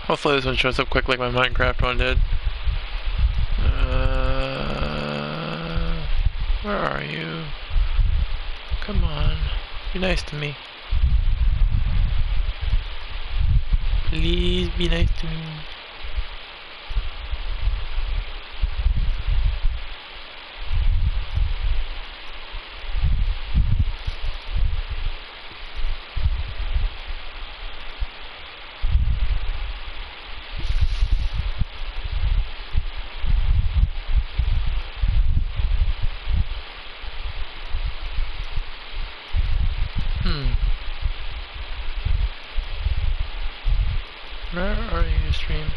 Hopefully this one shows up quick like my Minecraft one did. Where are you? Come on, be nice to me. Please be nice to me. Where are you, stream?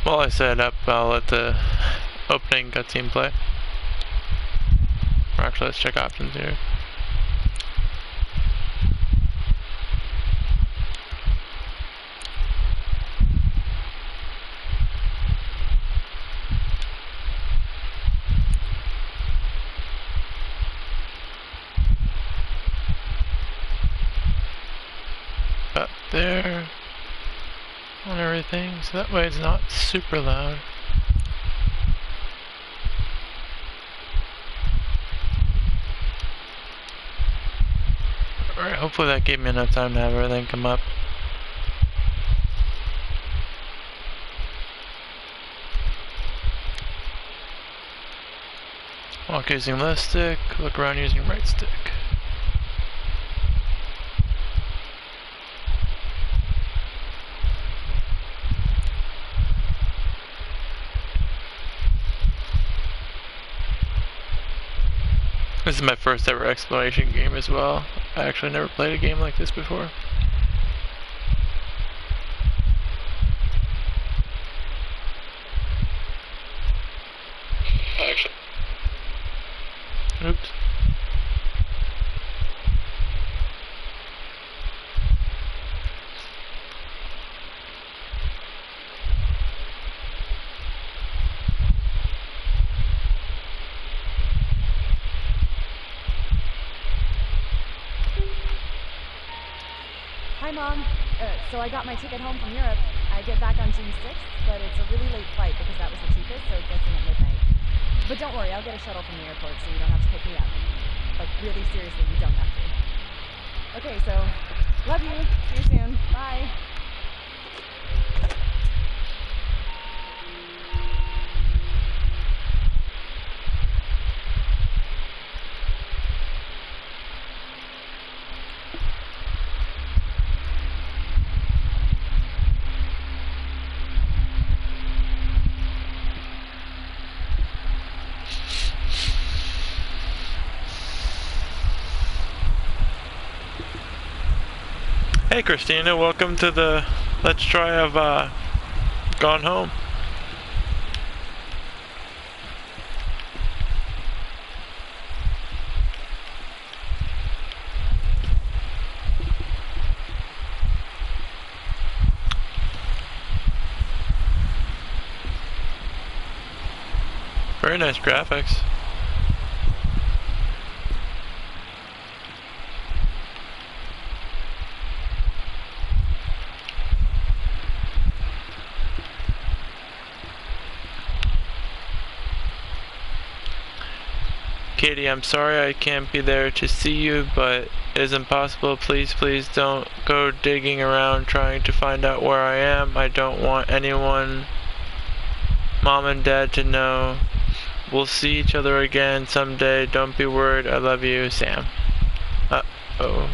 While I set it up, I'll let the opening cutscene play. Or actually, let's check options here. Up there on everything, so that way it's not super loud. Alright, hopefully that gave me enough time to have everything come up. Walk using left stick, look around using right stick. This is my first ever exploration game as well. I actually never played a game like this before. Oops. Hi Mom, so I got my ticket home from Europe. I get back on June 6th, but it's a really late flight because that was the cheapest, so it gets in at midnight. But don't worry, I'll get a shuttle from the airport so you don't have to pick me up. Like, really seriously, you don't have to. Okay, so, love you. See you soon. Bye. Hey Christina, welcome to the Let's Try of Gone Home. Very nice graphics. Katie, I'm sorry I can't be there to see you, but it is impossible. Please, please don't go digging around trying to find out where I am. I don't want anyone, Mom and Dad, to know. We'll see each other again someday. Don't be worried. I love you, Sam. Uh-oh.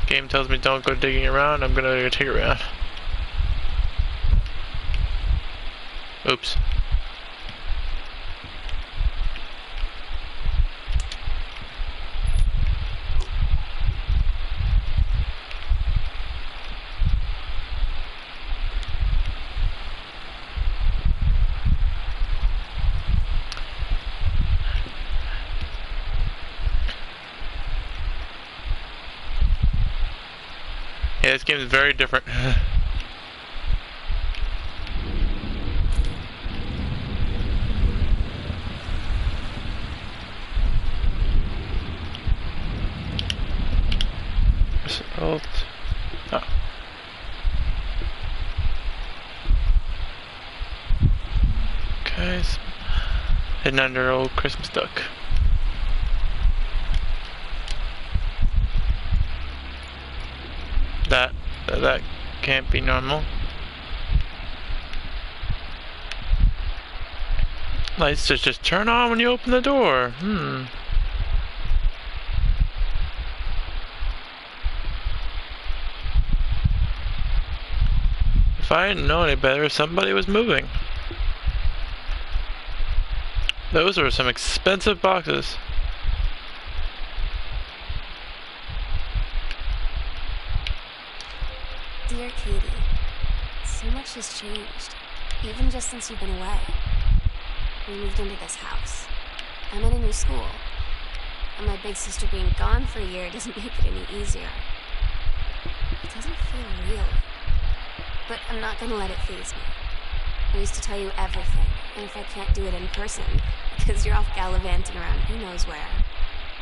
Game tells me don't go digging around. I'm gonna go dig around. Oops. Yeah, this game is very different. Alt. Oh. Okay, so hidden under old Christmas duck. That can't be normal. Lights just turn on when you open the door. If I didn't know any better, somebody was moving. Those are some expensive boxes. Dear Katie, so much has changed, even just since you've been away. We moved into this house. I'm in a new school, and my big sister being gone for a year doesn't make it any easier. It doesn't feel real, but I'm not gonna let it faze me. I used to tell you everything, and if I can't do it in person, because you're off gallivanting around who knows where,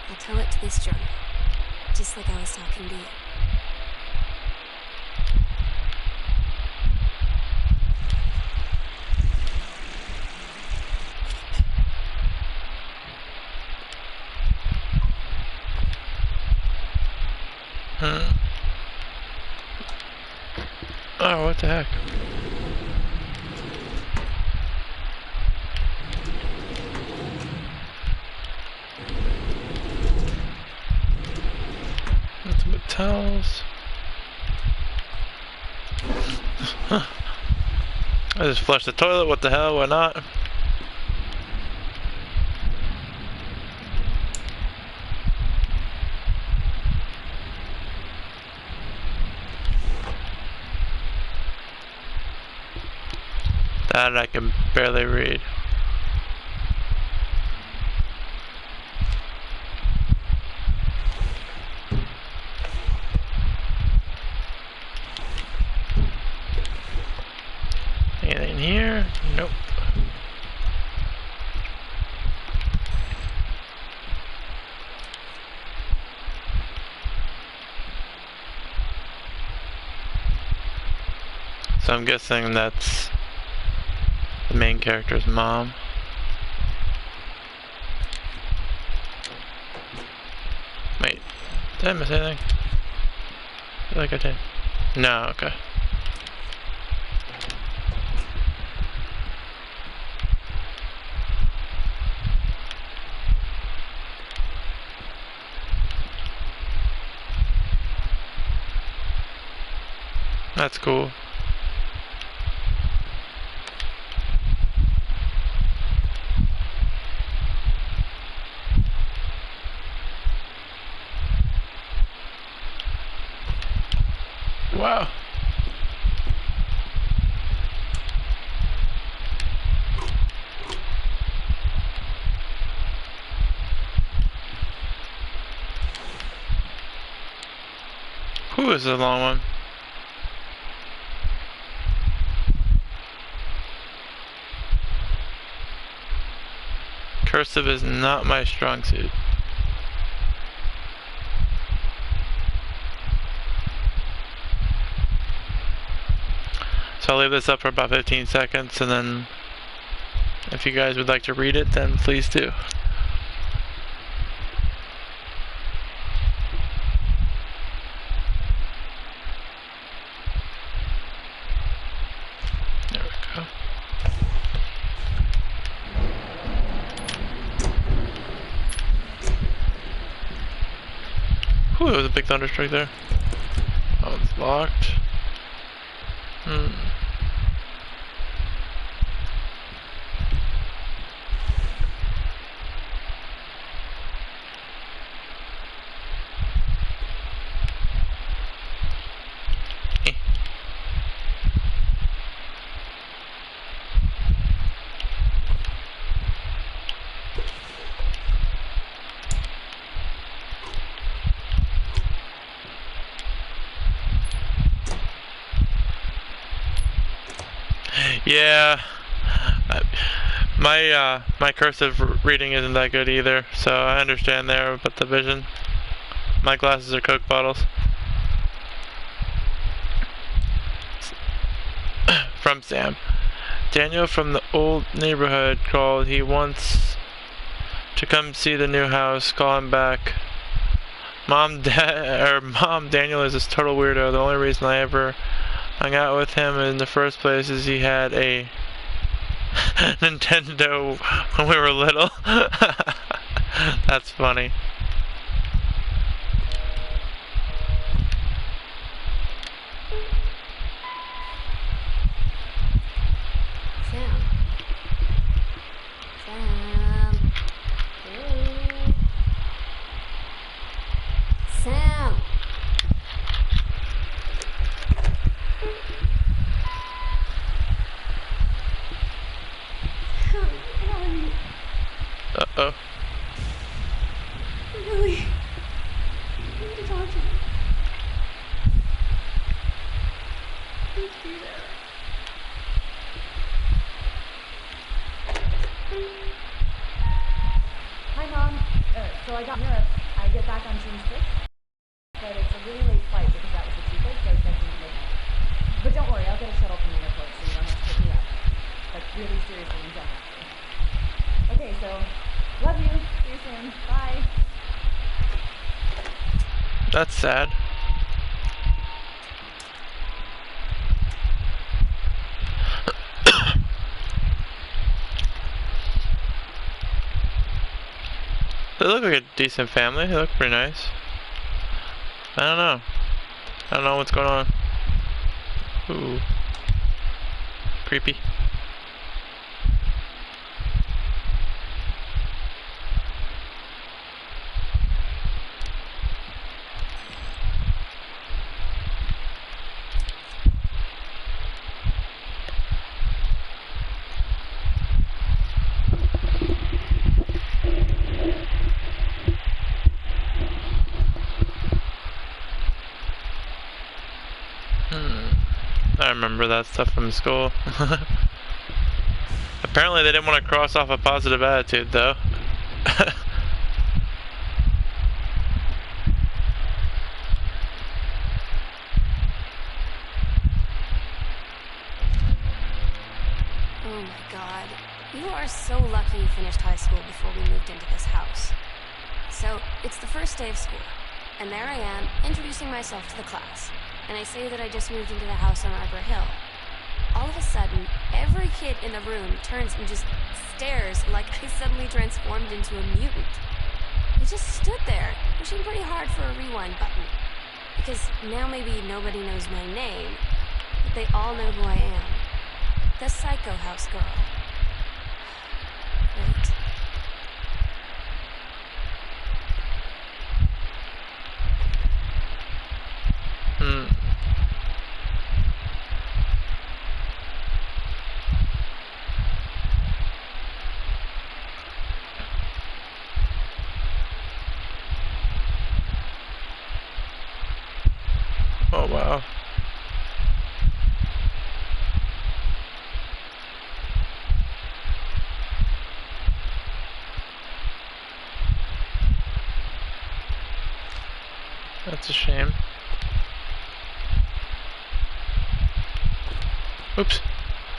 I'll tell it to this journal, just like I was talking to you. Oh, what the heck? Ultimate towels. I just flushed the toilet, what the hell, why not? That I can barely read. Anything in here? Nope. So I'm guessing that's the main character's mom. Wait, did I miss anything? I feel like I did. No, okay. That's cool. Wow. Who is the long one? Cursive is not my strong suit. So I'll leave this up for about 15 seconds, and then if you guys would like to read it, then please do. There we go. Ooh, there was a big thunderstrike there. Oh, it's locked. Yeah, my cursive reading isn't that good either, so I understand there about the vision. My glasses are Coke bottles. from Sam. Daniel from the old neighborhood called. He wants to come see the new house. Call him back. Mom, Daniel is this total weirdo. The only reason I ever hung out with him in the first place is he had a Nintendo when we were little. That's funny. Sam. Sam. Hey. Sam. Uh-oh. Really? I need to talk to you. Please be there. Hi, Mom. So I got in Europe. I get back on June 6th, but it's a really late flight because that was the cheapest, so it gets me at midnight. But don't worry, I'll get a shuttle from the airport so you don't have to pick me up. Like, really seriously, you don't have to. Okay, so, love you. See you soon. Bye. That's sad. They look like a decent family. They look pretty nice. I don't know. I don't know what's going on. Ooh. Creepy. I remember that stuff from school. Apparently they didn't want to cross off a positive attitude though. Oh my God. You are so lucky you finished high school before we moved into this house. So, it's the first day of school, and there I am, introducing myself to the class. And I say that I just moved into the house on Arbor Hill. All of a sudden, every kid in the room turns and just stares like I suddenly transformed into a mutant. I just stood there, pushing pretty hard for a rewind button. Because now maybe nobody knows my name, but they all know who I am. The Psycho House Girl. Great. Oh wow. That's a shame. Oops.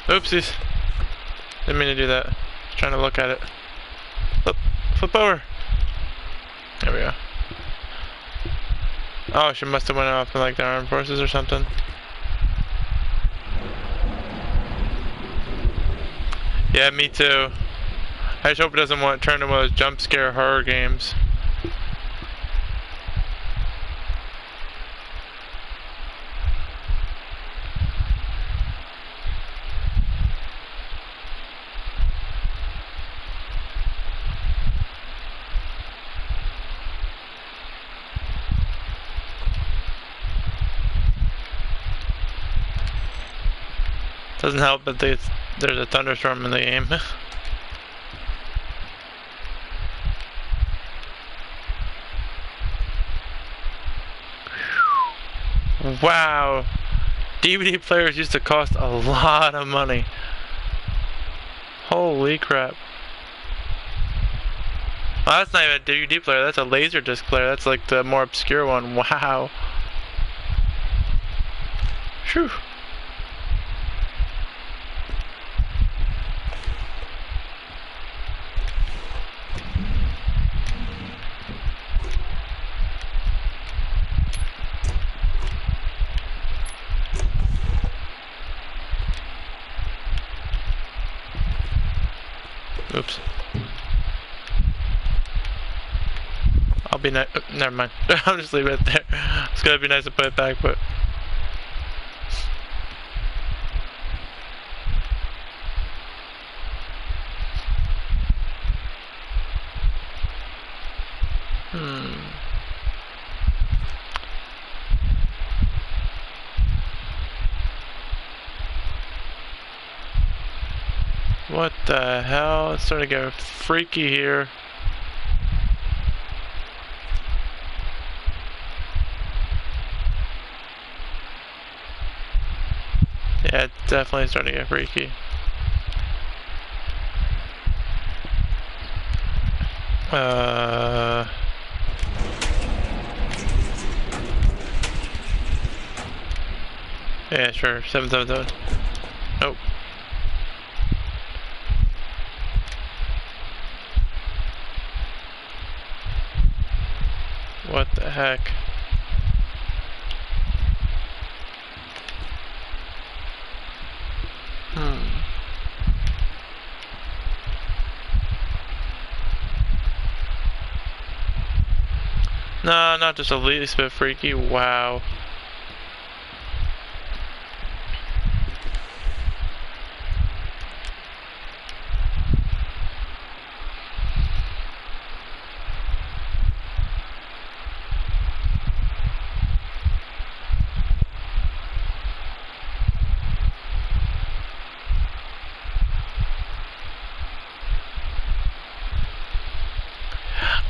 Oopsies. Didn't mean to do that. Just trying to look at it. Flip over. There we go. Oh, she must have went off in like the armed forces or something. Yeah, me too. I just hope it doesn't turn into one of those jump scare horror games. Doesn't help that there's a thunderstorm in the game. Wow, DVD players used to cost a lot of money. Holy crap. Oh, that's not even a DVD player, that's a Laserdisc player. That's like the more obscure one. Wow. Phew. Oops. I'll be nice. Never mind. I'll just leave it there. It's gonna be nice to put it back, but. What the hell? It's starting to get freaky here. Yeah, it's definitely starting to get freaky. Yeah, sure. 777. Nope. What the heck? No, not just a least bit freaky. Wow.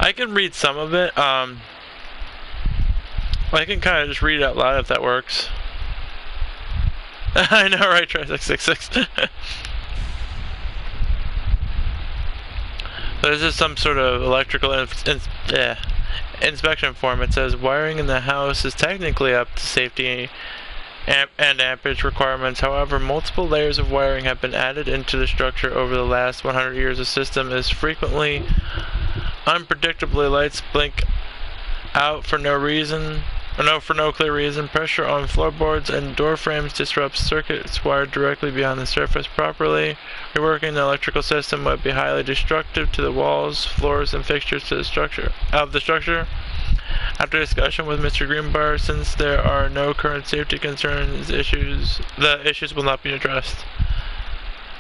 I can read some of it. I can kind of just read it out loud if that works. I know, right? Try 666. There's just some sort of electrical inspection form. It says wiring in the house is technically up to safety and amperage requirements. However, multiple layers of wiring have been added into the structure over the last 100 years. The system is frequently unpredictably lights blink out for no reason, for no clear reason. Pressure on floorboards and door frames disrupts circuits wired directly beyond the surface. Properly reworking the electrical system would be highly destructive to the walls, floors, and fixtures to the structure. After discussion with Mr. Greenbar, since there are no current safety concerns, the issues will not be addressed.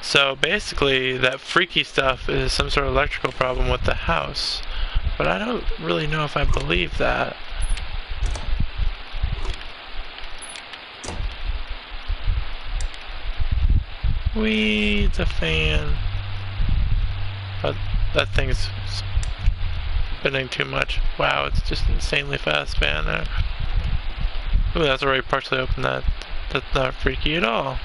So basically, that freaky stuff is some sort of electrical problem with the house. But I don't really know if I believe that. Whee, it's a fan. But that thing's spinning too much. Wow, it's just insanely fast fan there. Ooh, that's already partially open. That's not freaky at all.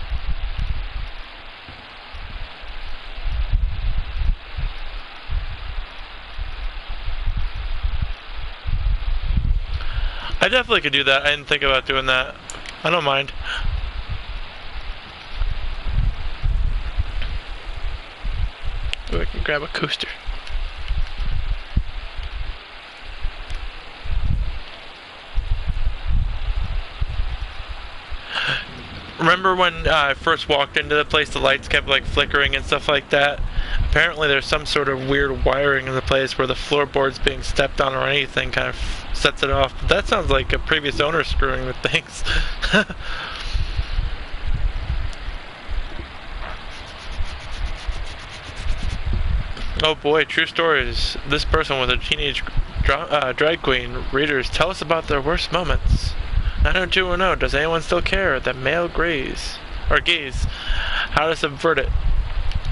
I definitely could do that. I didn't think about doing that. I don't mind. Ooh, I can grab a coaster. Remember when I first walked into the place, the lights kept like flickering and stuff like that? Apparently there's some sort of weird wiring in the place where the floorboards being stepped on or anything kind of sets it off. But that sounds like a previous owner screwing with things. Oh boy, true stories. This person was a teenage drag queen. Readers, tell us about their worst moments. 90210, does anyone still care? The male gaze. How to subvert it.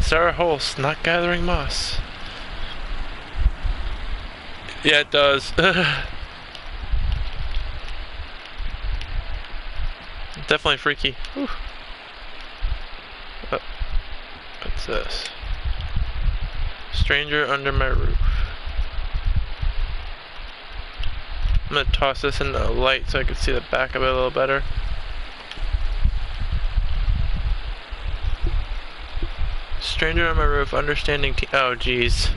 Sarah Holst, not gathering moss. Yeah, it does. Definitely freaky. Whew. Oh, what's this? Stranger under my roof. I'm gonna toss this in the light so I can see the back of it a little better. Stranger on my roof, understanding oh geez.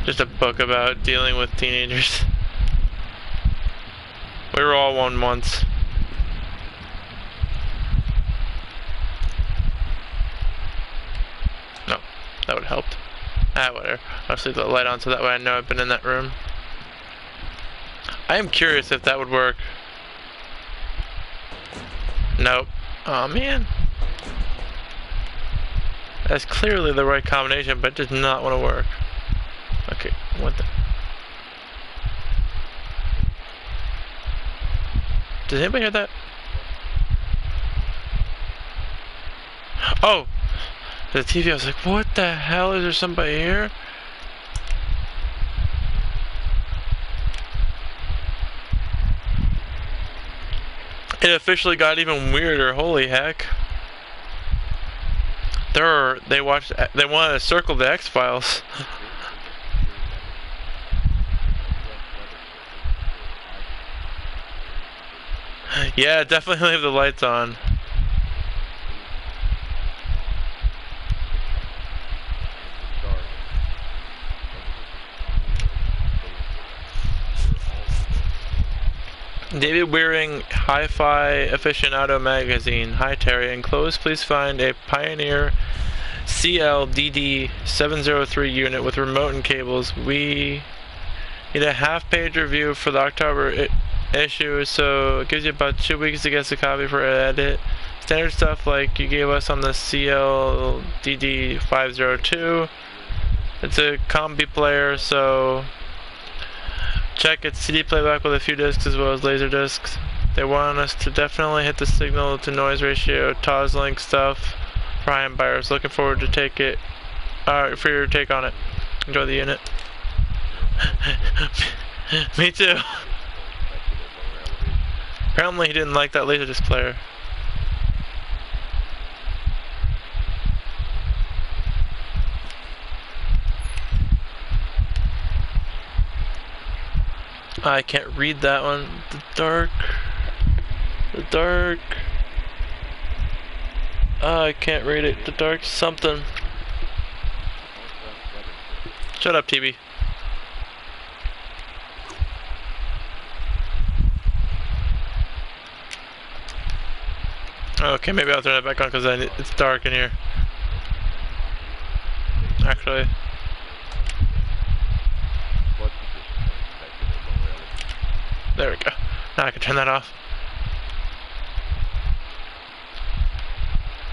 Just a book about dealing with teenagers. We were all one once. No, that would would have helped. Ah, whatever. I'll just leave the light on so that way I know I've been in that room. I am curious if that would work. Nope. Aw, man. That's clearly the right combination, but it does not want to work. Okay, what the... Does anybody hear that? Oh! The TV, I was like, what the hell? Is there somebody here? It officially got even weirder, holy heck. They wanted to circle the X-Files. Yeah, definitely leave the lights on. David Wearing, Hi-Fi Aficionado Magazine. Hi Terry, enclosed please find a Pioneer CLDD703 unit with remote and cables. We need a half-page review for the October issue, so it gives you about 2 weeks to get the copy for edit. Standard stuff like you gave us on the CLDD502. It's a combi player, so check its CD playback with a few discs as well as laser discs. They want us to definitely hit the signal to noise ratio, Toslink stuff. Prime buyers, looking forward to take it. For your take on it. Enjoy the unit. Me too. Apparently he didn't like that laserdisc player. I can't read that one. The dark. I can't read it. The dark something. Shut up, TV. Okay, maybe I'll turn it back on because it's dark in here. Actually. There we go. Now I can turn that off.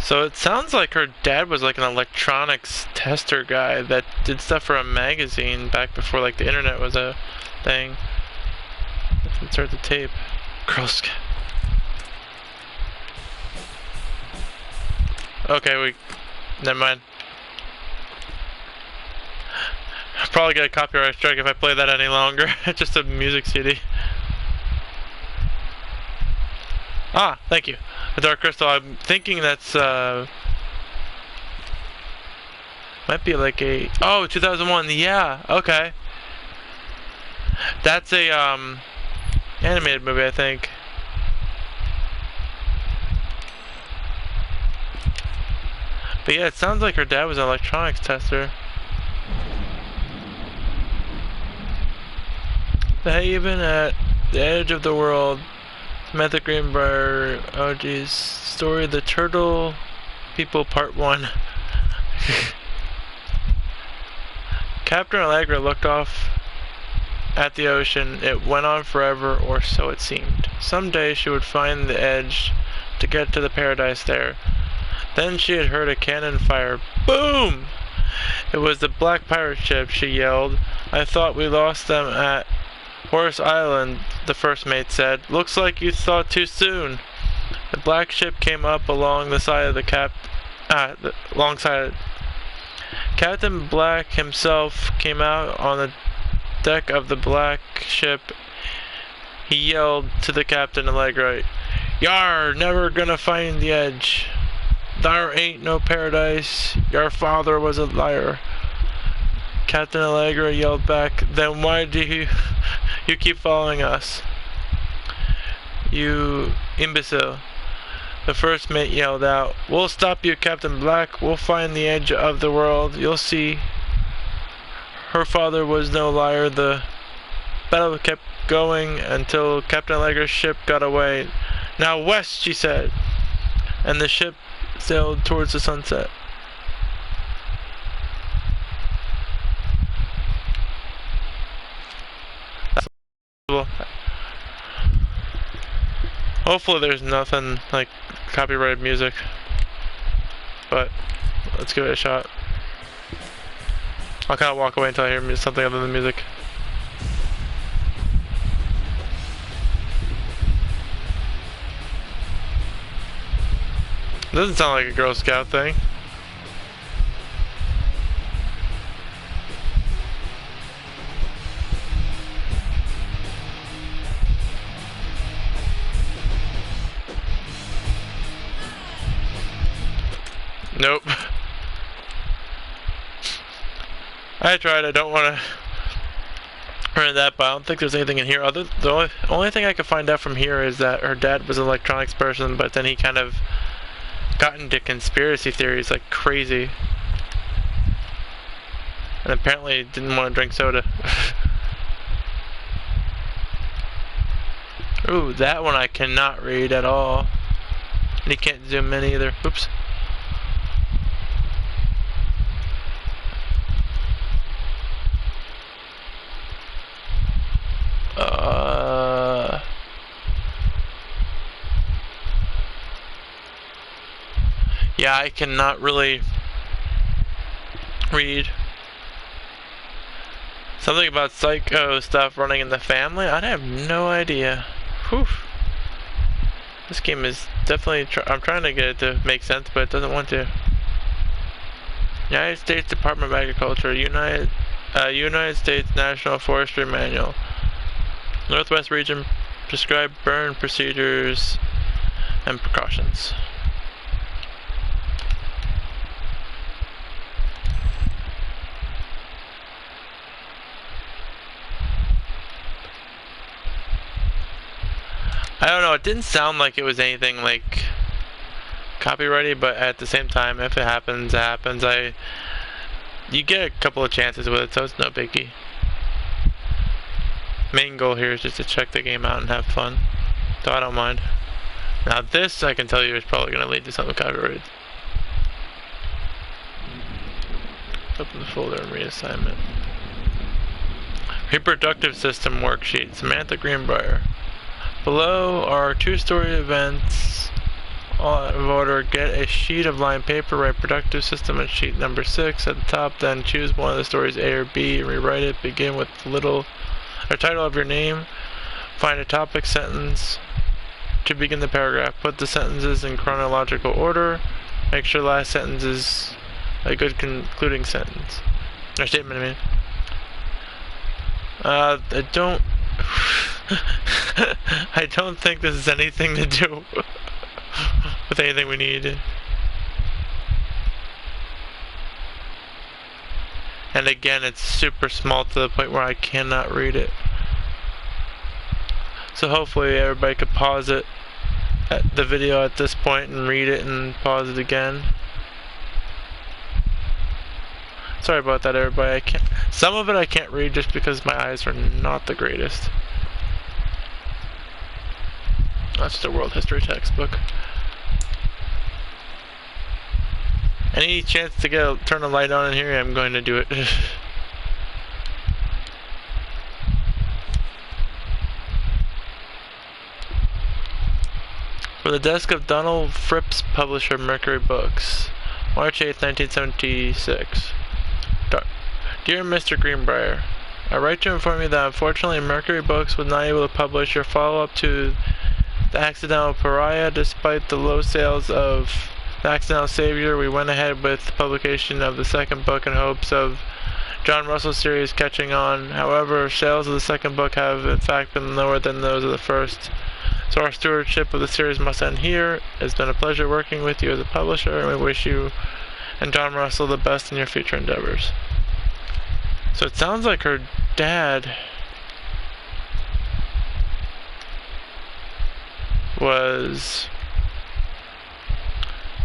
So it sounds like her dad was like an electronics tester guy that did stuff for a magazine back before like the internet was a thing. Let's insert the tape. Girl Scout. Okay, never mind. I'll probably get a copyright strike if I play that any longer. It's just a music CD. Ah, thank you. A Dark Crystal. I'm thinking that's might be like a 2001. Yeah, okay. That's a animated movie, I think. But yeah, it sounds like her dad was an electronics tester. The Haven at the edge of the world. Samantha Greenbrier, oh geez, story of the Turtle People Part 1. Captain Allegra looked off at the ocean. It went on forever, or so it seemed. Someday she would find the edge to get to the paradise there. Then she had heard a cannon fire. Boom! It was the black pirate ship, she yelled. I thought we lost them at Horse Island, the first mate said. Looks like you thought too soon. The black ship came up along the side of the alongside. Captain Black himself came out on the deck of the black ship. He yelled to the Captain Allegra, "Yar, never gonna find the edge. There ain't no paradise. Your father was a liar." Captain Allegra yelled back, "Then why do you keep following us? You imbecile." The first mate yelled out, "We'll stop you, Captain Black. We'll find the edge of the world. You'll see. Her father was no liar." The battle kept going until Captain Allegra's ship got away. "Now west," she said. And the ship sailed towards the sunset. Hopefully there's nothing like copyrighted music. But let's give it a shot. I'll kind of walk away until I hear something other than music. Doesn't sound like a Girl Scout thing. Nope. I tried, I don't want to run that, but I don't think there's anything in here. The only thing I could find out from here is that her dad was an electronics person, but then he kind of got into conspiracy theories like crazy. And apparently didn't want to drink soda. Ooh, that one I cannot read at all. And you can't zoom in either. Oops. Yeah, I cannot really read. Something about psycho stuff running in the family? I have no idea. Whew. This game is definitely, I'm trying to get it to make sense, but it doesn't want to. United States Department of Agriculture, United States National Forestry Manual. Northwest region prescribed burn procedures and precautions. I don't know, it didn't sound like it was anything like copyrighted, but at the same time, if it happens, it happens. You get a couple of chances with it, so it's no biggie. Main goal here is just to check the game out and have fun, so I don't mind. Now this, I can tell you, is probably going to lead to something copyrighted. Open the folder and reassignment. Reproductive system worksheet, Samantha Greenbrier. Below are 2-story events, all out of order. Get a sheet of lined paper, write reproductive system and sheet number 6 at the top, then choose one of the stories A or B and rewrite it. Begin with the title of your name. Find a topic sentence to begin the paragraph. Put the sentences in chronological order. Make sure the last sentence is a good concluding sentence. Or statement, I mean. I don't think this has anything to do with anything we need. And again, it's super small to the point where I cannot read it. So hopefully everybody could pause it at the video at this point and read it and pause it again. Sorry about that, everybody. Some of it I can't read just because my eyes are not the greatest. That's just a world history textbook. Any chance to turn a light on in here, I'm going to do it. For the desk of Donald Phipps, publisher, Mercury Books, March 8th, 1976. Dear Mr. Greenbrier, I write to inform you that unfortunately Mercury Books was not able to publish your follow-up to The Accidental Pariah. Despite the low sales of The Accidental Savior, we went ahead with the publication of the second book in hopes of John Russell's series catching on. However, sales of the second book have in fact been lower than those of the first. So our stewardship of the series must end here. It's been a pleasure working with you as a publisher, and we wish you and John Russell the best in your future endeavors. So it sounds like her dad was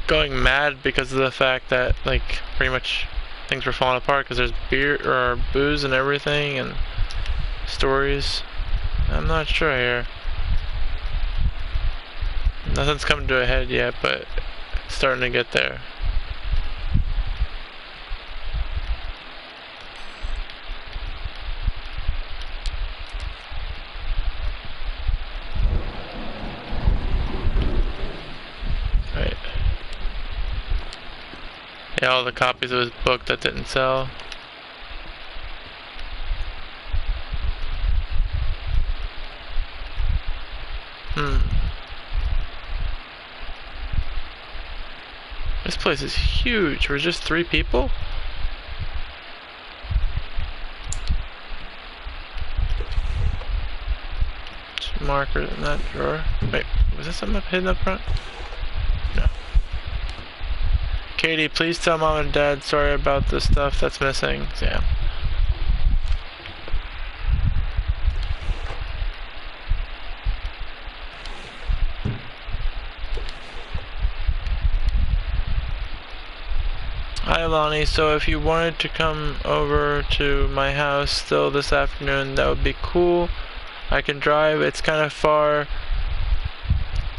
going mad because of the fact that, like, pretty much things were falling apart because there's beer or booze and everything and stories. I'm not sure here. Nothing's coming to a head yet, but it's starting to get there. Yeah, all the copies of his book that didn't sell. This place is huge. We're just 3 people? Two markers in that drawer. Wait, was there something hidden up front? No. Katie, please tell Mom and Dad sorry about the stuff that's missing. Sam. Hi Lonnie, so if you wanted to come over to my house still this afternoon, that would be cool. I can drive, it's kind of far,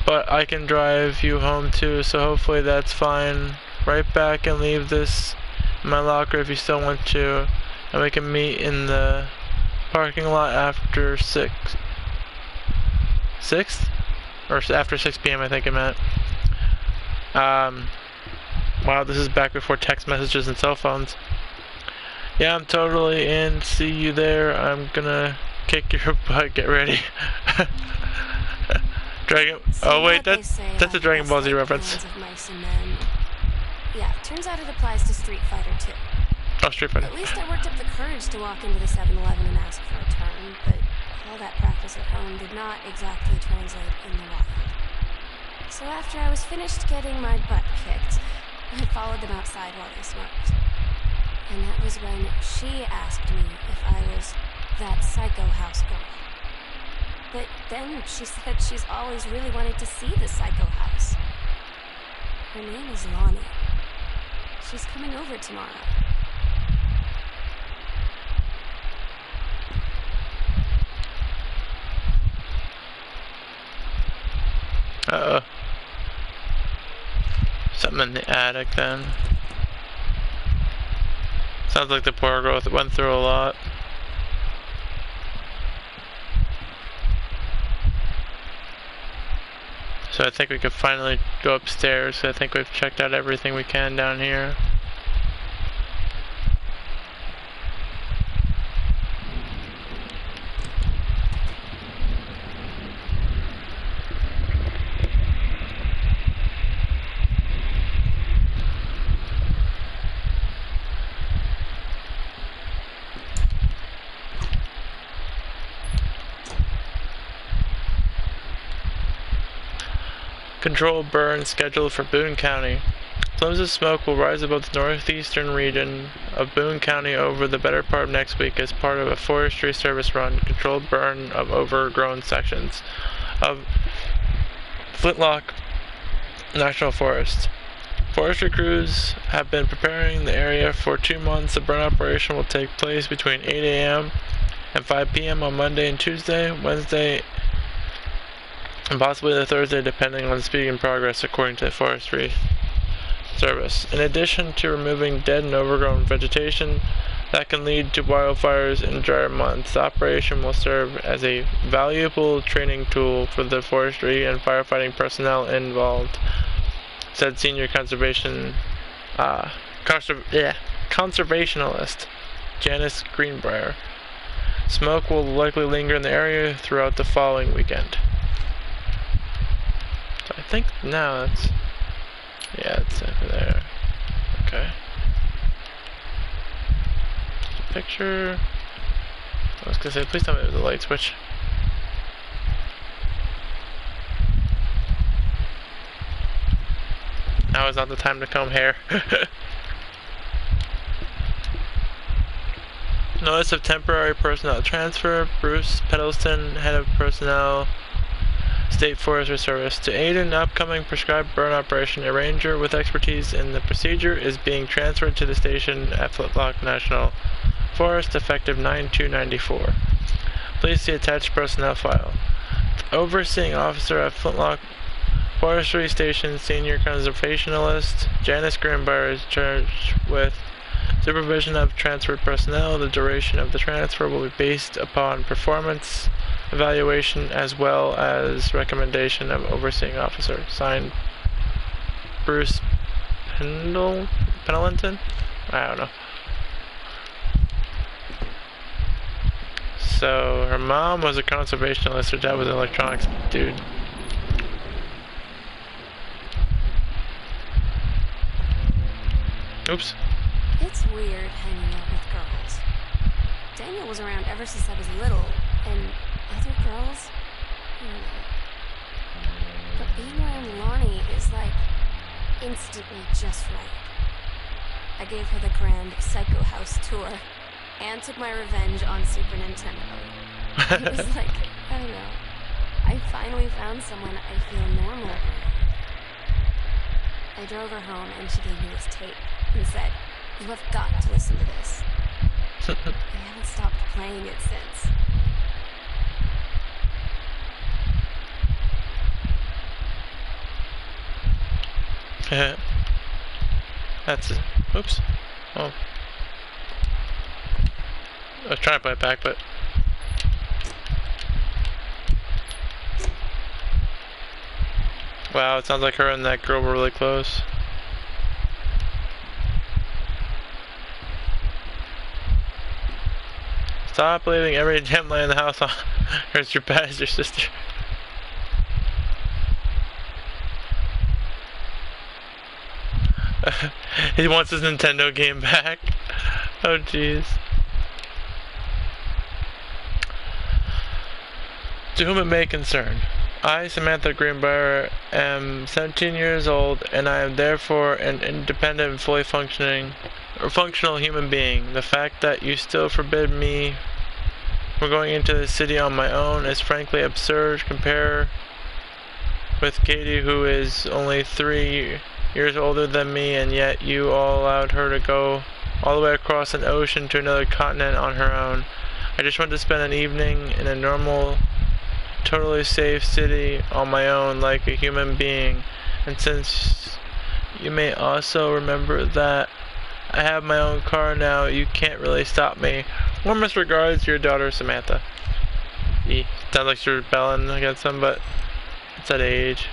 but I can drive you home too, so hopefully that's fine. Right back and leave this in my locker if you still want to, and we can meet in the parking lot after 6th? Or after 6 p.m. I think it meant. Wow, this is back before text messages and cell phones. Yeah, I'm totally in. See you there. I'm gonna kick your butt. Get ready. Dragon. Oh wait, that's a Dragon Ball Z reference. Yeah, turns out it applies to Street Fighter too. Oh, Street Fighter. At least I worked up the courage to walk into the 7-Eleven and ask for a turn, but all that practice at home did not exactly translate in the wild. So after I was finished getting my butt kicked, I followed them outside while they smoked. And that was when she asked me if I was that psycho house girl. But then she said she's always really wanted to see the psycho house. Her name is Lonnie. She's coming over tomorrow. Uh-oh. Something in the attic then. Sounds like the poor girl went through a lot. So I think we could finally go upstairs. I think we've checked out everything we can down here. Controlled burn scheduled for Boone County. Plumes of smoke will rise above the northeastern region of Boone County over the better part of next week as part of a Forestry Service run. Controlled burn of overgrown sections of Flintlock National Forest. Forestry crews have been preparing the area for 2 months. The burn operation will take place between 8 a.m. and 5 p.m. on Monday and Tuesday, Wednesday, and possibly the Thursday, depending on the speed and progress, according to the Forestry Service. In addition to removing dead and overgrown vegetation that can lead to wildfires in drier months, the operation will serve as a valuable training tool for the forestry and firefighting personnel involved, said senior conservationalist Janice Greenbrier. Smoke will likely linger in the area throughout the following weekend. So I think now it's, yeah, it's over there. Okay. Picture. I was gonna say, please tell me it was a light switch. Now is not the time to comb hair. Notice of temporary personnel transfer. Bruce Peddleston, head of personnel, State Forestry Service. To aid in upcoming prescribed burn operation, a ranger with expertise in the procedure is being transferred to the station at Flintlock National Forest effective 9/2/94. Please see attached personnel file. The overseeing officer at Flintlock Forestry Station, senior conservationalist Janice Greenbrier, is charged with supervision of transferred personnel. The duration of the transfer will be based upon performance evaluation as well as recommendation of overseeing officer. Signed, Bruce Pendleton? I don't know. So, her mom was a conservationist, her dad was an electronics dude. Oops. It's weird hanging out with girls. Daniel was around ever since I was little, and other girls, I don't know. But being around Lonnie is like instantly just right. I gave her the grand Psycho House tour and took my revenge on Super Nintendo. It was like, I don't know. I finally found someone I feel normal around. I drove her home and she gave me this tape and said, "You have got to listen to this." I haven't stopped playing it since. That's it. Oops. Oh. I was trying to play it back, but... Wow, it sounds like her and that girl were really close. Stop leaving every damn light in the house on. Here's your bad as your sister. He wants his Nintendo game back. Oh jeez. To whom it may concern. I, Samantha Greenbrier, am 17 years old, and I am therefore an independent, fully functional human being. The fact that you still forbid me from going into the city on my own is frankly absurd. Compare with Katie, who is only 3 years older than me, and yet you all allowed her to go all the way across an ocean to another continent on her own. I just want to spend an evening in a normal, totally safe city on my own like a human being. And since you may also remember that I have my own car now, you can't really stop me. Warmest regards, your daughter Samantha. Sounds like she's rebelling against him, but it's that age.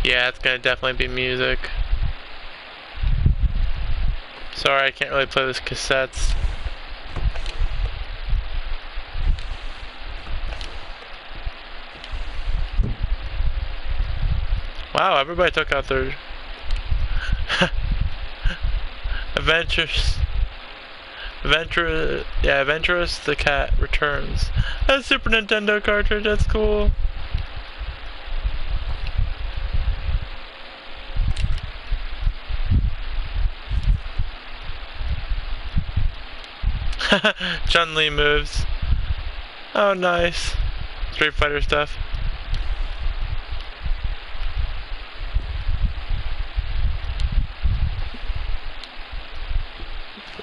Yeah, it's gonna definitely be music. Sorry, I can't really play this cassettes. Wow, everybody took out their Adventurous the cat returns. That's Super Nintendo cartridge, that's cool. Chun-Li moves. Oh, nice. Street Fighter stuff.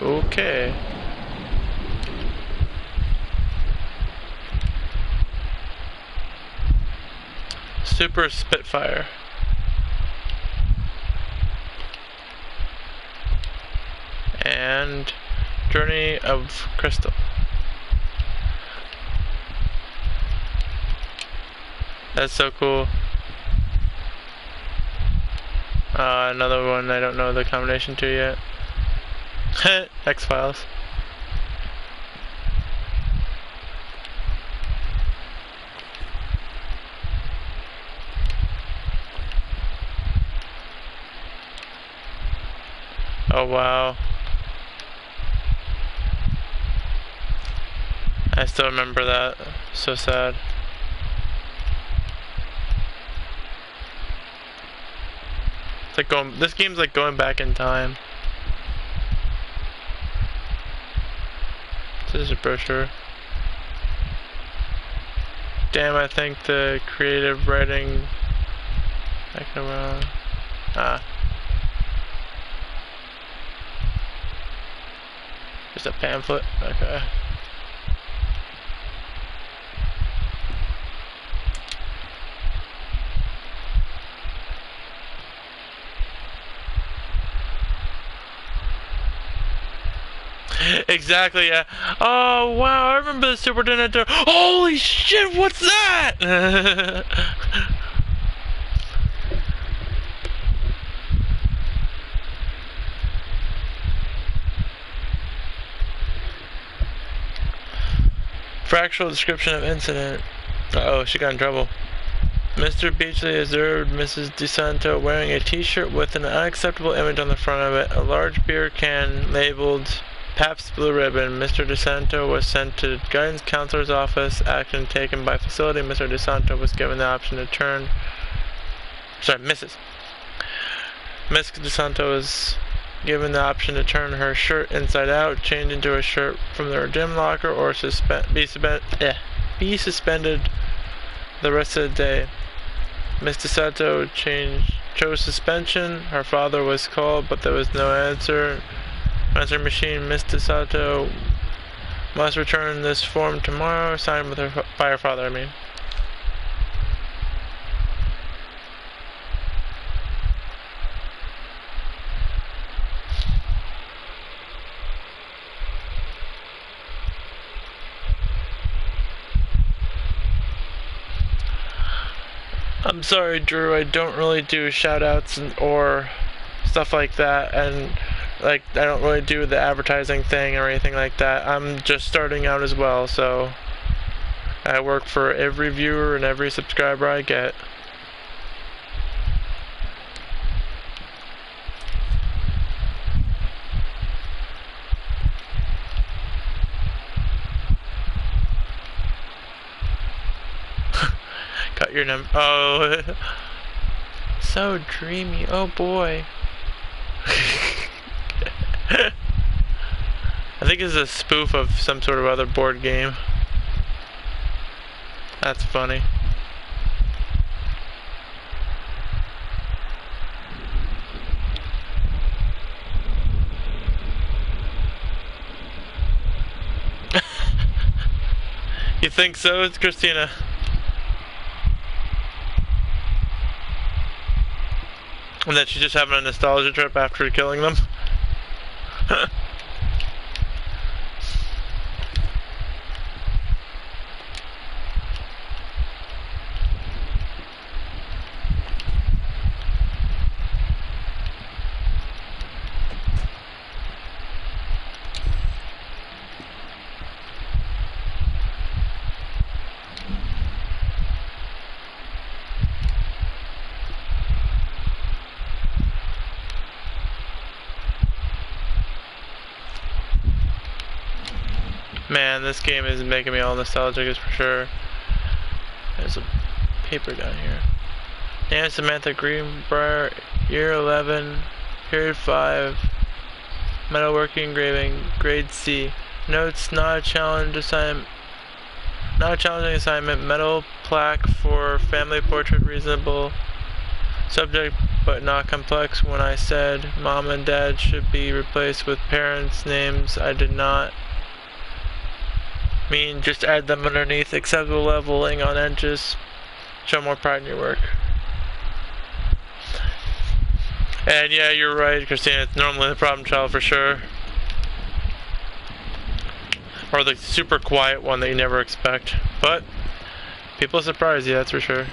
Okay. Super Spitfire. And Journey of Crystal. That's so cool. Another one I don't know the combination to yet. X-Files. Oh wow. I still remember that. So sad. It's like this game's like going back in time. This is a brochure. Damn, I think the creative writing back around. Just a pamphlet. Okay. Exactly, yeah. Oh, wow, I remember the Super Nintendo. Holy shit, what's that? Factual description of incident. Uh-oh, she got in trouble. Mr. Beachley observed Mrs. DeSanto wearing a t-shirt with an unacceptable image on the front of it, a large beer can labeled Pabst Blue Ribbon. Mr. DeSanto was sent to guidance counselor's office. Action taken by facility. Mr. DeSanto was given the option to turn... Sorry, Mrs. Miss DeSanto was given the option to turn her shirt inside out, change into a shirt from their gym locker, or be suspended the rest of the day. Miss DeSanto chose suspension. Her father was called, but there was no answer. Answer machine. Miss DeSanto must return this form tomorrow, signed by her father, I mean. I'm sorry, Drew, I don't really do shoutouts or stuff like that, and like I don't really do the advertising thing or anything like that. I'm just starting out as well, so I work for every viewer and every subscriber I get. Got your number. Oh, so dreamy. Oh boy. I think it's a spoof of some sort of other board game. That's funny. You think so? It's Christina. And that she's just having a nostalgia trip after killing them. Man, this game is making me all nostalgic, is for sure. There's a paper down here. Name Samantha Greenbrier, year 11, period 5, metalworking engraving, grade C. Notes: not a challenge assignment. Not a challenging assignment. Metal plaque for family portrait, reasonable subject but not complex. When I said mom and dad should be replaced with parents' names, I did not mean just add them underneath. Acceptable leveling on edges. Show more pride in your work. And yeah, you're right, Christina. It's normally the problem child for sure. Or the super quiet one that you never expect. But people surprise you, that's for sure.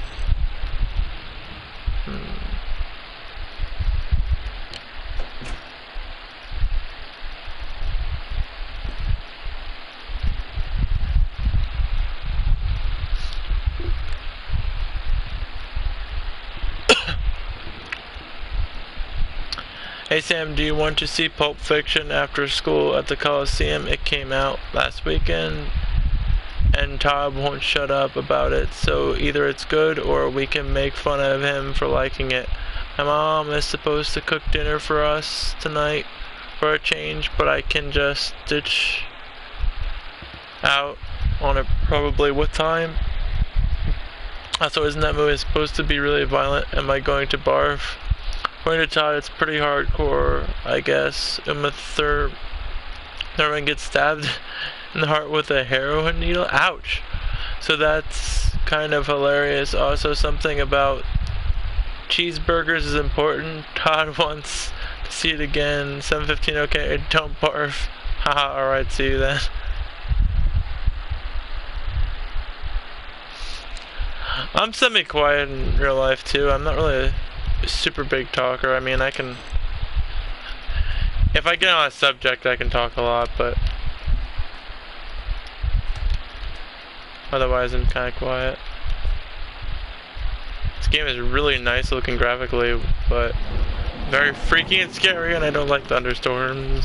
Hey Sam, do you want to see Pulp Fiction after school at the Coliseum? It came out last weekend and Todd won't shut up about it, so either it's good or we can make fun of him for liking it. My mom is supposed to cook dinner for us tonight for a change, but I can just ditch out on it probably. What time? Also, isn't that movie supposed to be really violent? Am I going to barf? According to Todd, it's pretty hardcore, I guess. Uma Thurman gets stabbed in the heart with a heroin needle. Ouch! So that's kind of hilarious. Also, something about cheeseburgers is important. Todd wants to see it again. 7:15. Okay, don't barf. Haha, alright, see you then. I'm semi-quiet in real life too. I'm not really a super big talker. I mean, I can... If I get on a subject, I can talk a lot, but... Otherwise, I'm kind of quiet. This game is really nice looking graphically, but very freaky and scary, and I don't like thunderstorms.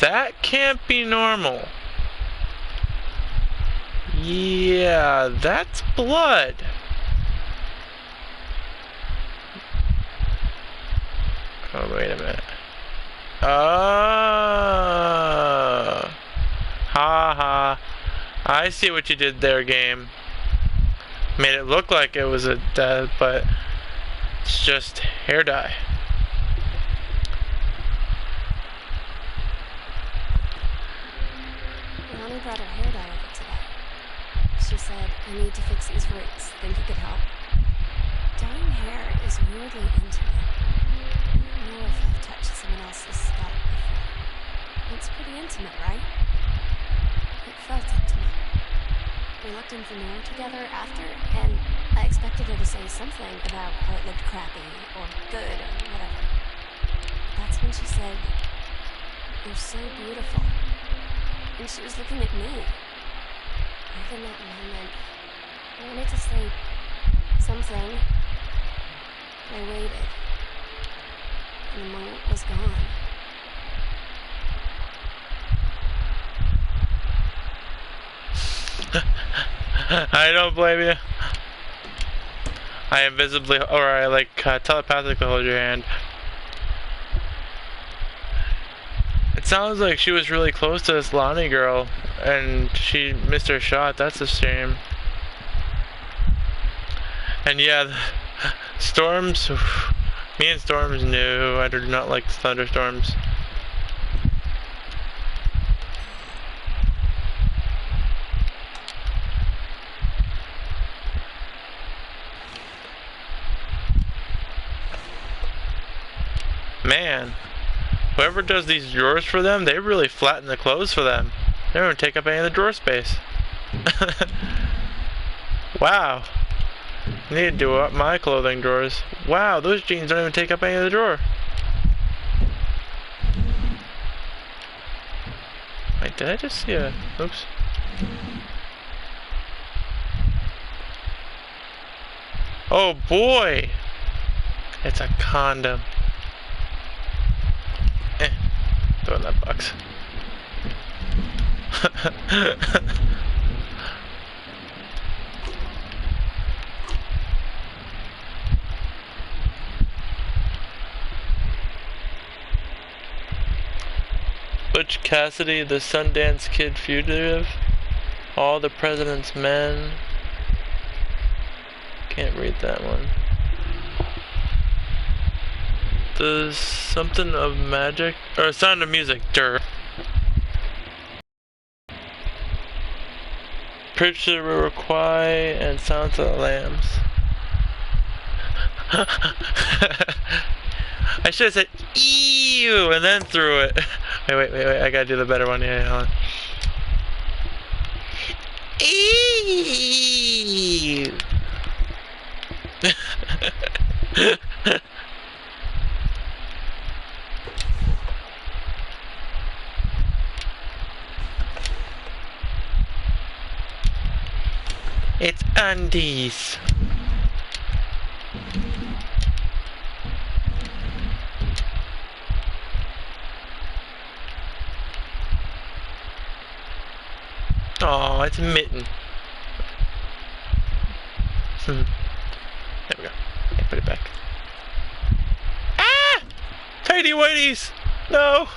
That can't be normal. Yeah, that's blood. Oh, wait a minute. Ha ha. I see what you did there, game. Made it look like it was a death, but it's just hair dye. Ronnie brought her hair dye over today. She said, I need to fix these roots. Think you could help? Dyeing hair is weirdly intimate. I don't know if I've touched someone else's scalp before. It's pretty intimate, right? It felt intimate. We looked in the mirror together after, and I expected her to say something about how it looked crappy, or good, or whatever. That's when she said, you're so beautiful. And she was looking at me. Right in that moment, I wanted to say something. I waited. And the moment was gone. I don't blame you. I invisibly, or I like telepathically hold your hand. It sounds like she was really close to this Lonnie girl, and she missed her shot. That's a shame. And yeah, storms. Me and storms knew. I do not like thunderstorms. Man, whoever does these drawers for them, they really flatten the clothes for them. They don't take up any of the drawer space. Wow. I need to do up my clothing drawers. Wow, those jeans don't even take up any of the drawer. Wait, did I just see a... Oops. Oh boy! It's a condom. Throw in that box. Butch Cassidy, the Sundance Kid fugitive. All the President's Men. Can't read that one. The something of magic or Sound of Music, Picture Require and Sounds of the Lambs. I should have said ew and then threw it. Wait, I gotta do the better one. Yeah, hold on. Ew. It's undies. Oh, it's a mitten. There we go. Yeah, put it back. Ah! Tidy whities! No!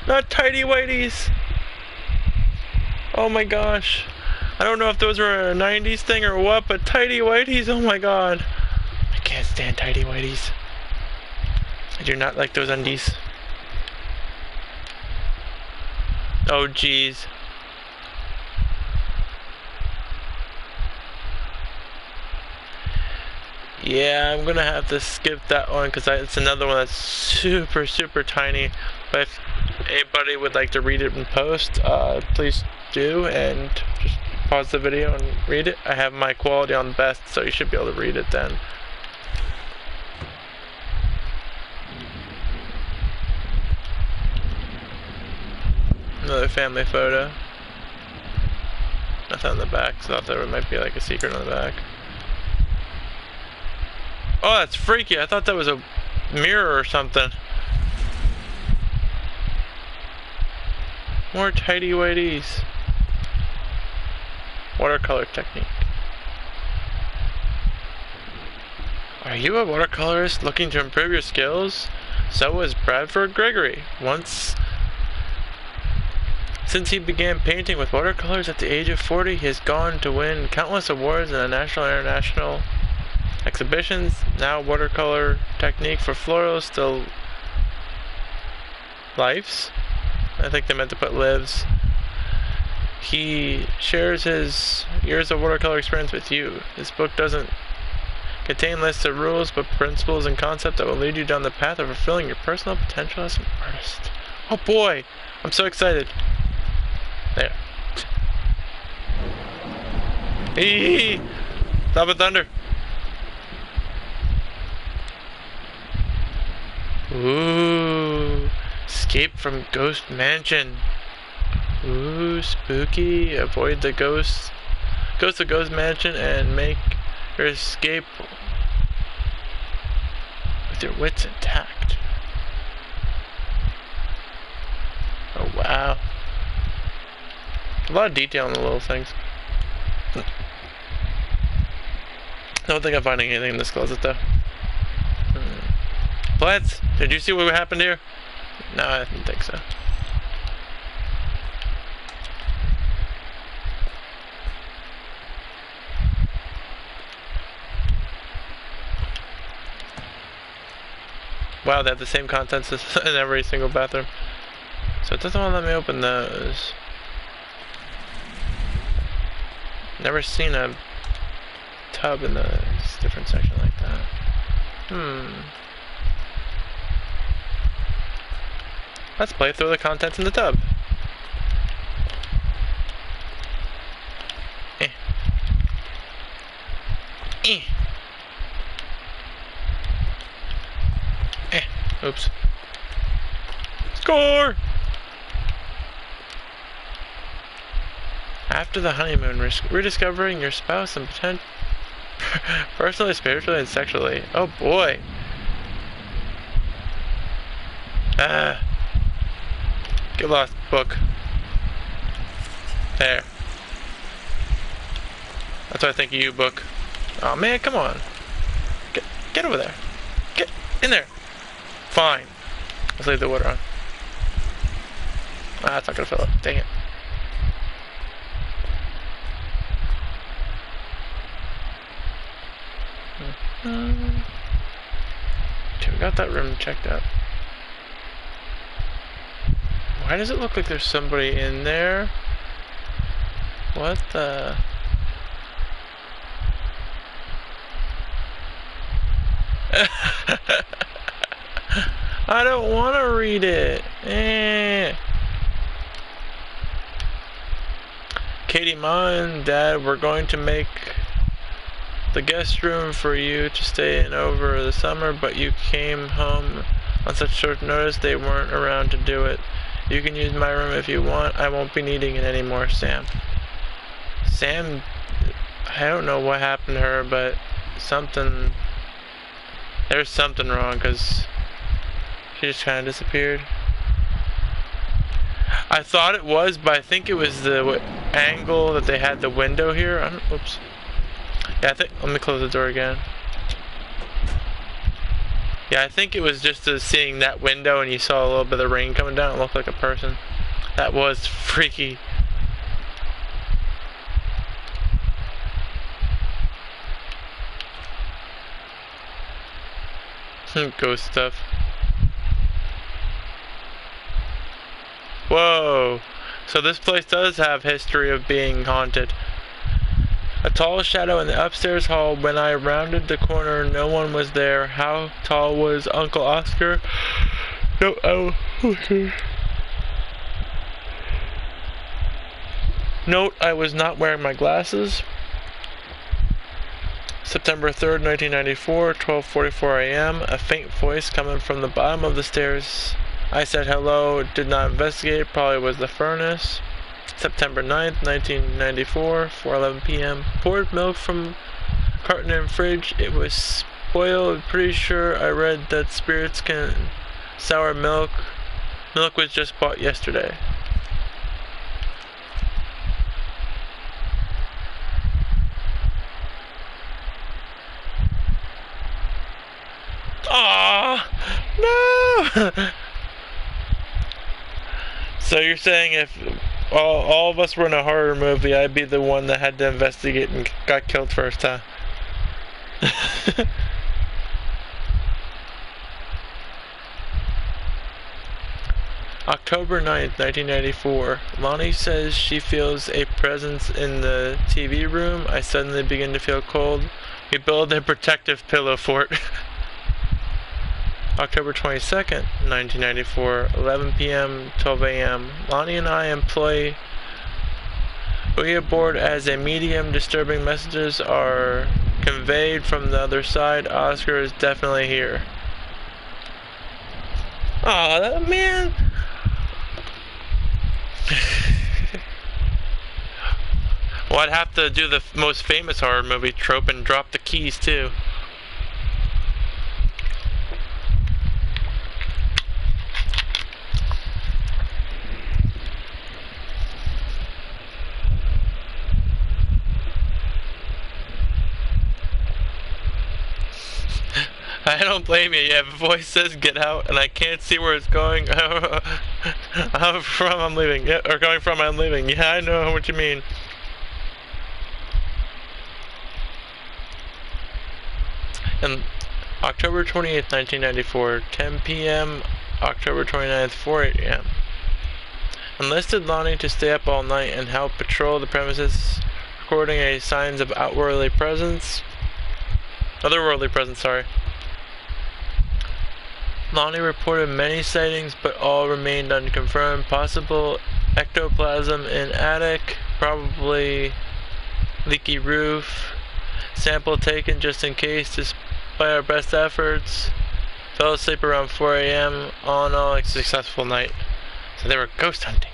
Not tidy whities! Oh my gosh. I don't know if those were a 90s thing or what, but tidy whities, oh my god. I can't stand tidy whities. I do not like those undies. Oh jeez. Yeah, I'm gonna have to skip that one because it's another one that's super, super tiny. But if anybody would like to read it in post, please do, and just pause the video and read it. I have my quality on best, so you should be able to read it then. Another family photo. Nothing on the back, so I thought there might be like a secret on the back. Oh, that's freaky. I thought that was a mirror or something. More tighty-whities. Watercolor technique. Are you a watercolorist looking to improve your skills? So was Bradford Gregory. Since he began painting with watercolors at the age of 40, he has gone to win countless awards in the national and international exhibitions. Now watercolor technique for florals, still lives. I think they meant to put lives. He shares his years of watercolor experience with you. This book doesn't contain lists of rules, but principles and concepts that will lead you down the path of fulfilling your personal potential as an artist. Oh boy, I'm so excited. There. Eee! Stop it, thunder. Ooh, escape from Ghost Mansion. Ooh, spooky. Avoid the ghosts. Go to Ghost Mansion and make your escape with your wits intact. Oh wow. A lot of detail in the little things. Don't think I'm finding anything in this closet though. Plants, did you see what happened here? No, I didn't think so. Wow, they have the same contents in every single bathroom. So it doesn't want to let me open those. Never seen a tub in a different section like that. Let's play through the contents in the tub. Oops. Score! After the honeymoon, rediscovering your spouse and personally, spiritually, and sexually. Oh boy. Get lost, book. There. That's what I think of you, book. Oh man, come on. Get over there. Get in there. Fine. Let's leave the water on. Ah, it's not gonna fill up. Dang it. Okay, we got that room checked out. Why does it look like there's somebody in there? What the... I don't want to read it. Katie, Mom, and Dad, we're going to make the guest room for you to stay in over the summer, but you came home on such short notice they weren't around to do it. You can use my room if you want. I won't be needing it anymore, Sam. Sam, I don't know what happened to her, but there's something wrong, because she just kind of disappeared. I thought it was, but I think it was the angle that they had the window here. Oops. Yeah, let me close the door again. Yeah, I think it was just seeing that window and you saw a little bit of rain coming down. It looked like a person. That was freaky. Ghost stuff. Whoa. So this place does have history of being haunted. A tall shadow in the upstairs hall. When I rounded the corner, no one was there. How tall was Uncle Oscar? No, Note, I was not wearing my glasses. September 3rd, 1994, 12:44 a.m. A faint voice coming from the bottom of the stairs. I said hello, did not investigate, probably was the furnace. September 9th, 1994, 4:11 p.m. Poured milk from carton and fridge. It was spoiled. Pretty sure I read that spirits can sour milk. Milk was just bought yesterday. Aww, no. So you're saying if all of us were in a horror movie, I'd be the one that had to investigate and got killed first, huh? October 9th, 1994. Lonnie says she feels a presence in the TV room. I suddenly begin to feel cold. We build a protective pillow fort. October 22nd, 1994, 11 p.m., 12 a.m. Lonnie and I employ we aboard as a medium. Disturbing messages are conveyed from the other side. Oscar is definitely here. Aw, man. Well, I'd have to do the most famous horror movie trope and drop the keys too. I don't blame you. Yeah, the voice says get out, and I can't see where it's going. I'm leaving. Yeah, or going from, I'm leaving. Yeah, I know what you mean. And October 28th, 1994, 10 p.m., October 29th, 4 a.m. Enlisted Lonnie to stay up all night and help patrol the premises, recording any signs of otherworldly presence, sorry. Lonnie reported many sightings, but all remained unconfirmed. Possible ectoplasm in attic, probably leaky roof. Sample taken just in case, despite our best efforts. Fell asleep around 4 a.m. All in all, a successful night. So they were ghost hunting.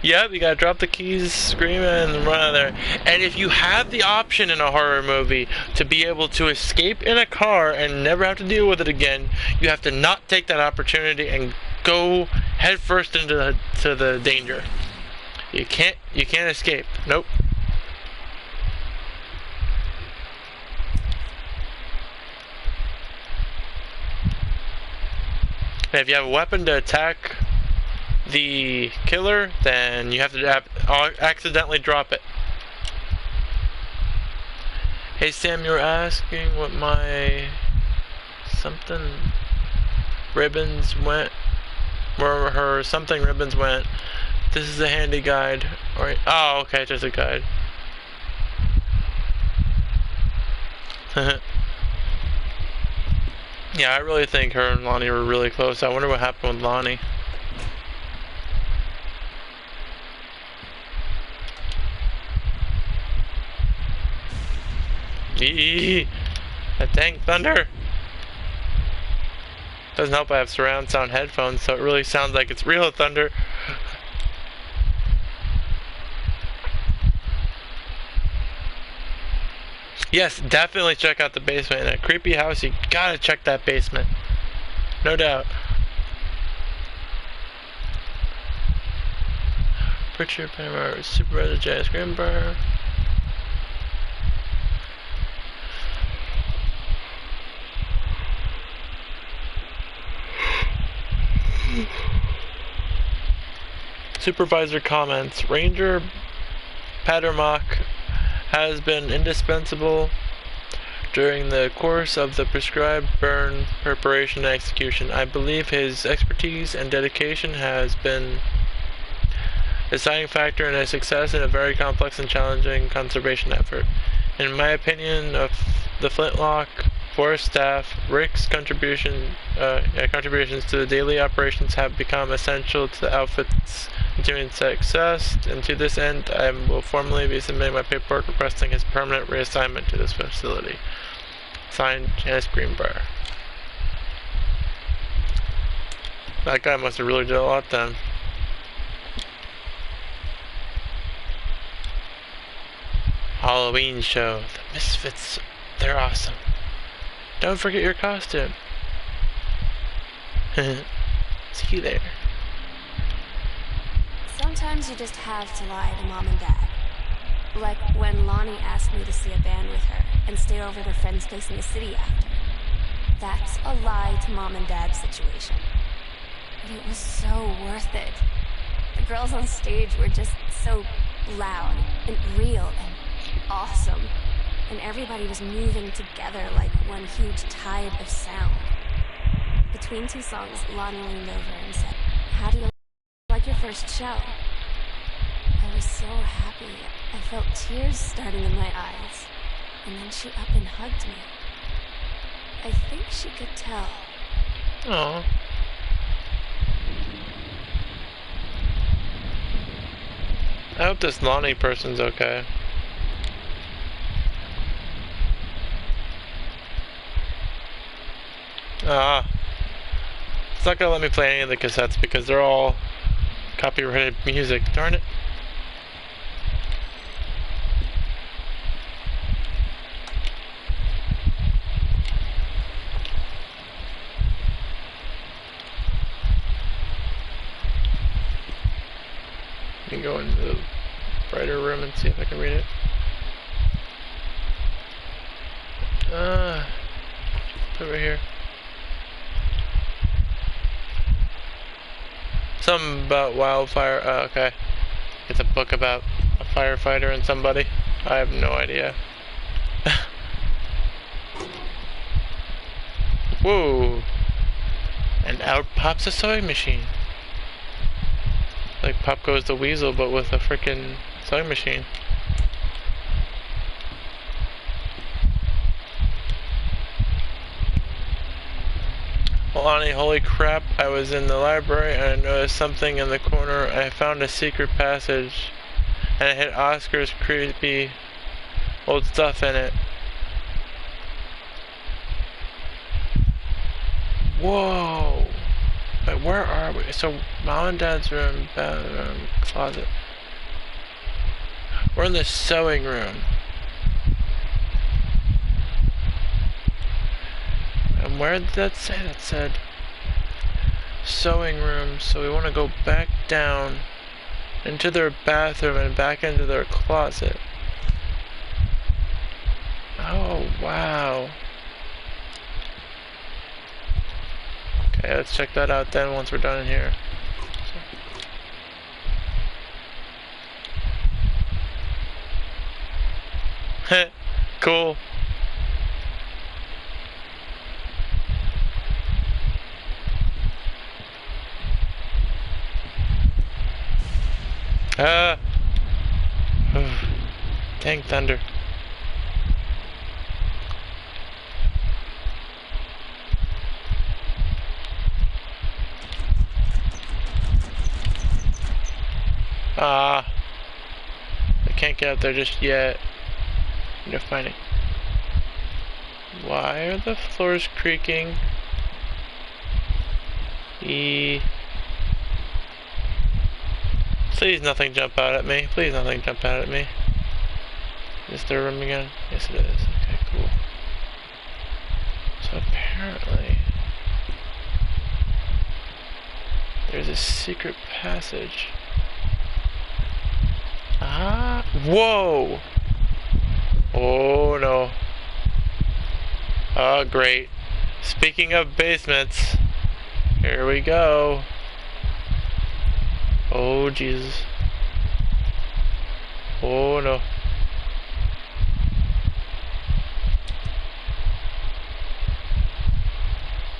Yep, you gotta drop the keys, scream and run out of there. And if you have the option in a horror movie to be able to escape in a car and never have to deal with it again, you have to not take that opportunity and go headfirst into the danger. You can't escape. Nope. And if you have a weapon to attack the killer, then you have to accidentally drop it. Hey Sam, you were asking what my ribbons went, where her something ribbons went. This is a handy guide. Oh, okay, just a guide. Yeah, I really think her and Lonnie were really close. I wonder what happened with Lonnie. Eee, that dang thunder. Doesn't help I have surround sound headphones, so it really sounds like it's real thunder. Yes, definitely check out the basement. In a creepy house, you gotta check that basement. No doubt. Pritchard, Panama, Supervisor Jazz Grimbar. Supervisor comments. Ranger Patermock has been indispensable during the course of the prescribed burn preparation and execution. I believe his expertise and dedication has been a deciding factor in his success in a very complex and challenging conservation effort. In my opinion, of the Flintlock Forest staff, Rick's contributions to the daily operations have become essential to the outfit's continuing success, and to this end, I will formally be submitting my paperwork requesting his permanent reassignment to this facility. Signed, Janice Greenbrier. That guy must have really did a lot then. Halloween show. The Misfits, they're awesome. Don't forget your costume. See you there. Sometimes you just have to lie to Mom and Dad. Like when Lonnie asked me to see a band with her and stay over at her friend's place in the city after. That's a lie to Mom and Dad's situation. But it was so worth it. The girls on stage were just so loud and real and awesome. And everybody was moving together like one huge tide of sound. Between two songs, Lonnie leaned over and said, "How do you like your first show?" I was so happy. I felt tears starting in my eyes. And then she up and hugged me. I think she could tell. Aww. I hope this Lonnie person's okay. It's not gonna let me play any of the cassettes because they're all copyrighted music. Darn it. Let me go into the brighter room and see if I can read it. Over here. Something about wildfire. Oh, okay. It's a book about a firefighter and somebody. I have no idea. Whoa! And out pops a sewing machine. Like Pop Goes the Weasel, but with a frickin' sewing machine. Lonnie, holy crap, I was in the library and I noticed something in the corner. I found a secret passage and it had Oscar's creepy old stuff in it. Whoa! Wait, where are we? So, Mom and Dad's room, bathroom, closet. We're in the sewing room. And where did that say? That said sewing room. So we want to go back down into their bathroom and back into their closet. Oh, wow. Okay, let's check that out then once we're done in here. Cool. Dang thunder. I can't get up there just yet. I need to find it. Why are the floors creaking? Please nothing jump out at me. Please nothing jump out at me. Is there room again? Yes it is. Okay, cool. So apparently there's a secret passage. Whoa! Oh no. Oh great. Speaking of basements, here we go. Oh Jesus. Oh no.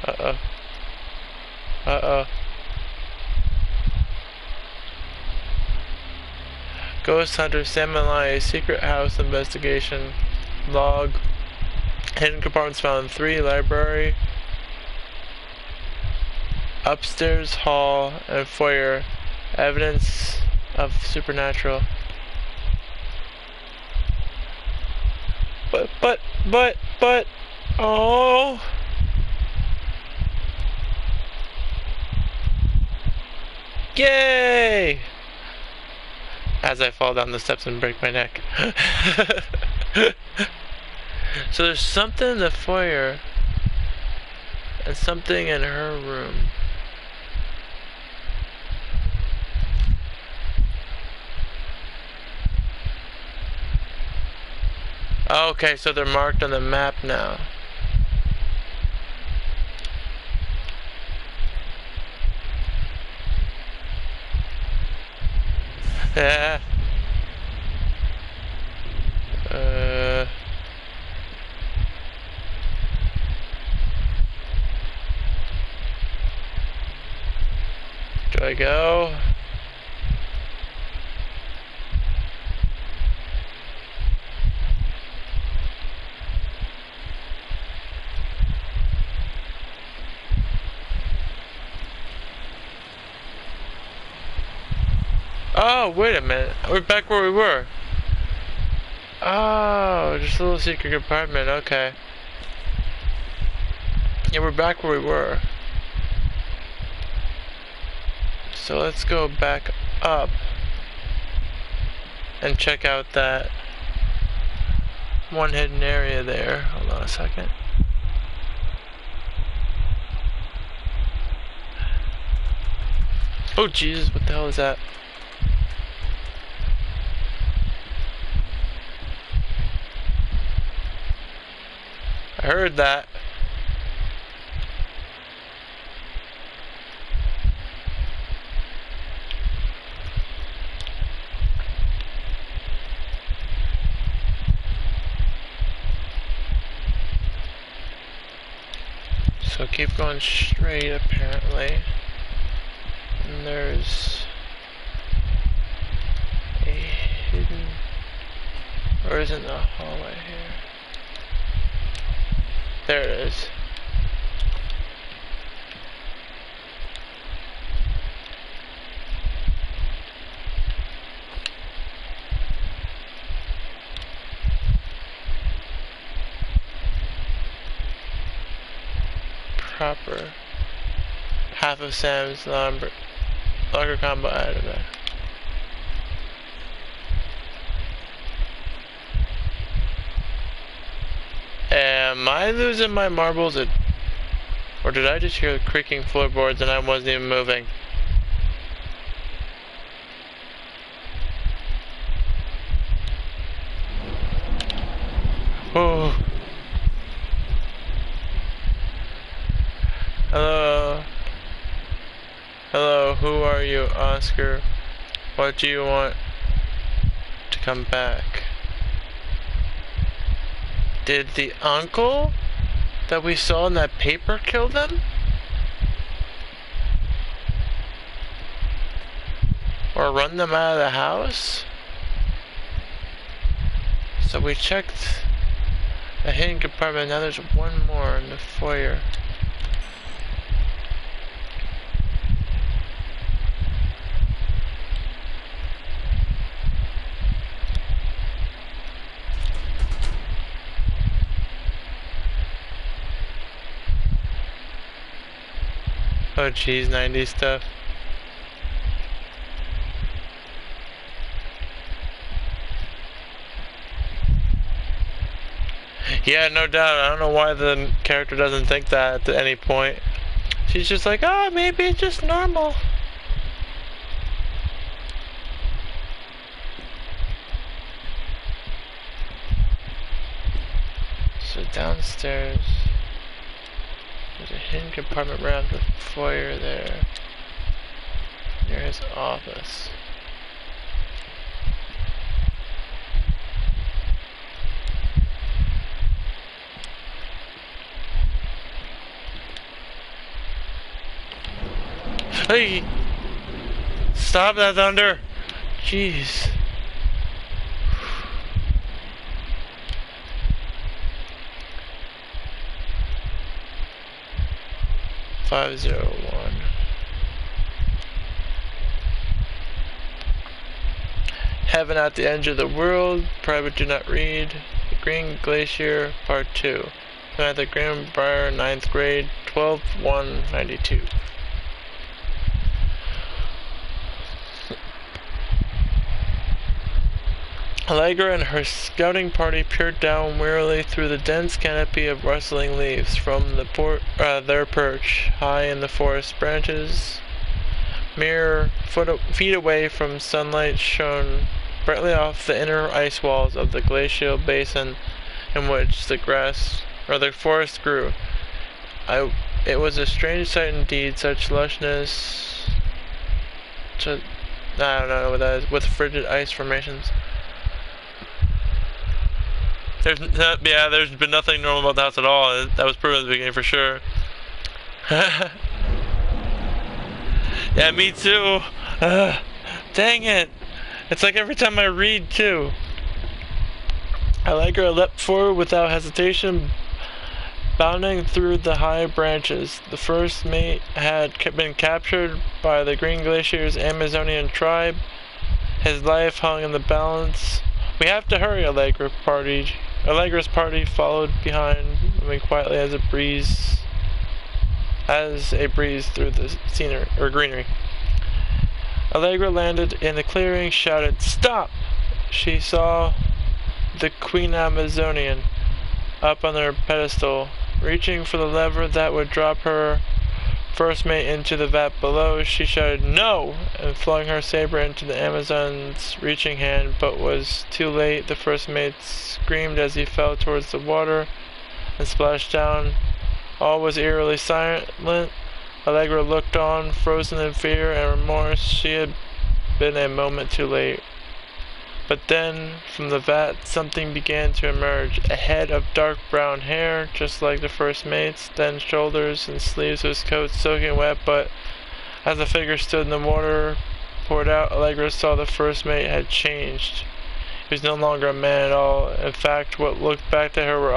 Uh-oh. Uh-oh. Ghost Hunter Samurai Secret House Investigation Log. Hidden compartments found 3. Library. Upstairs hall and foyer. Evidence of supernatural. But, oh. Yay! As I fall down the steps and break my neck. So there's something in the foyer and something in her room. Okay, so they're marked on the map now. Yeah. Do I go? Oh, wait a minute. We're back where we were. Oh, just a little secret compartment. Okay. Yeah, we're back where we were. So let's go back up and check out that one hidden area there. Hold on a second. Oh, Jesus, what the hell is that? I heard that. So keep going straight, apparently. And there's a hidden... Or is it in the hallway here? There it is. Proper. Half of Sam's longer combo out of there. Am I losing my marbles? Or did I just hear the creaking floorboards and I wasn't even moving? Oh. Hello. Hello, who are you, Oscar? What do you want to come back? Did the uncle that we saw in that paper kill them? Or run them out of the house? So we checked a hidden compartment, now there's one more in the foyer. Oh geez, 90s stuff. Yeah, no doubt. I don't know why the character doesn't think that at any point. She's just like, oh, maybe it's just normal. So downstairs, there's a hidden compartment around the foyer there, near his office. Hey! Stop that thunder! Jeez. $501. Heaven at the Edge of the World. Private do not read. The Green Glacier, Part 2. At the Greenbrier, 9th grade, 12/1/92. Allegra and her scouting party peered down wearily through the dense canopy of rustling leaves from their perch, high in the forest branches. Mere feet away from sunlight shone brightly off the inner ice walls of the glacial basin in which the forest grew. It was a strange sight indeed, such lushness. I don't know what that is, with frigid ice formations. There's been nothing normal about the house at all. That was proven at the beginning for sure. Yeah, me too. Dang it. It's like every time I read too. Allegra leapt forward without hesitation, bounding through the high branches. The first mate had been captured by the Green Glacier's Amazonian tribe. His life hung in the balance. We have to hurry, Allegra's party followed behind, moving quietly as a breeze through the scenery or greenery. Allegra landed in the clearing, shouted, "Stop!" She saw the Queen Amazonian up on her pedestal, reaching for the lever that would drop her first mate into the vat below. She shouted, "No!" and flung her saber into the Amazon's reaching hand, but was too late. The first mate screamed as he fell towards the water and splashed down. All was eerily silent. Allegra looked on, frozen in fear and remorse. She had been a moment too late. But then, from the vat, something began to emerge. A head of dark brown hair, just like the first mate's, then shoulders and sleeves of his coat soaking wet, but as the figure stood in the water poured out, Allegra saw the first mate had changed. He was no longer a man at all. In fact, what looked back at her were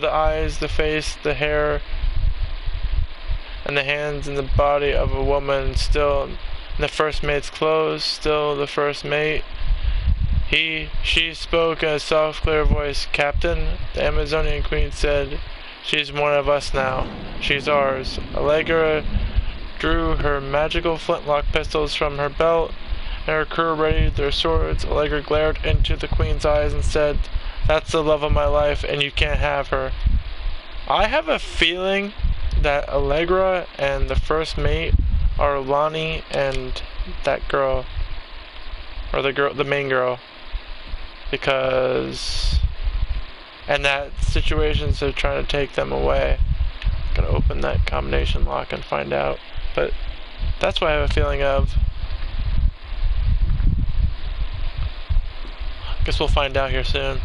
the eyes, the face, the hair, and the hands and the body of a woman, still in the first mate's clothes, still the first mate. She spoke in a soft, clear voice. "Captain," the Amazonian queen said, "she's one of us now. She's ours." Allegra drew her magical flintlock pistols from her belt, and her crew readied their swords. Allegra glared into the queen's eyes and said, "That's the love of my life, and you can't have her." I have a feeling that Allegra and the first mate are Lonnie and that girl, or the main girl, because in that situations they're trying to take them away. I'm gonna open that combination lock and find out, but that's what I have a feeling of. Guess we'll find out here soon.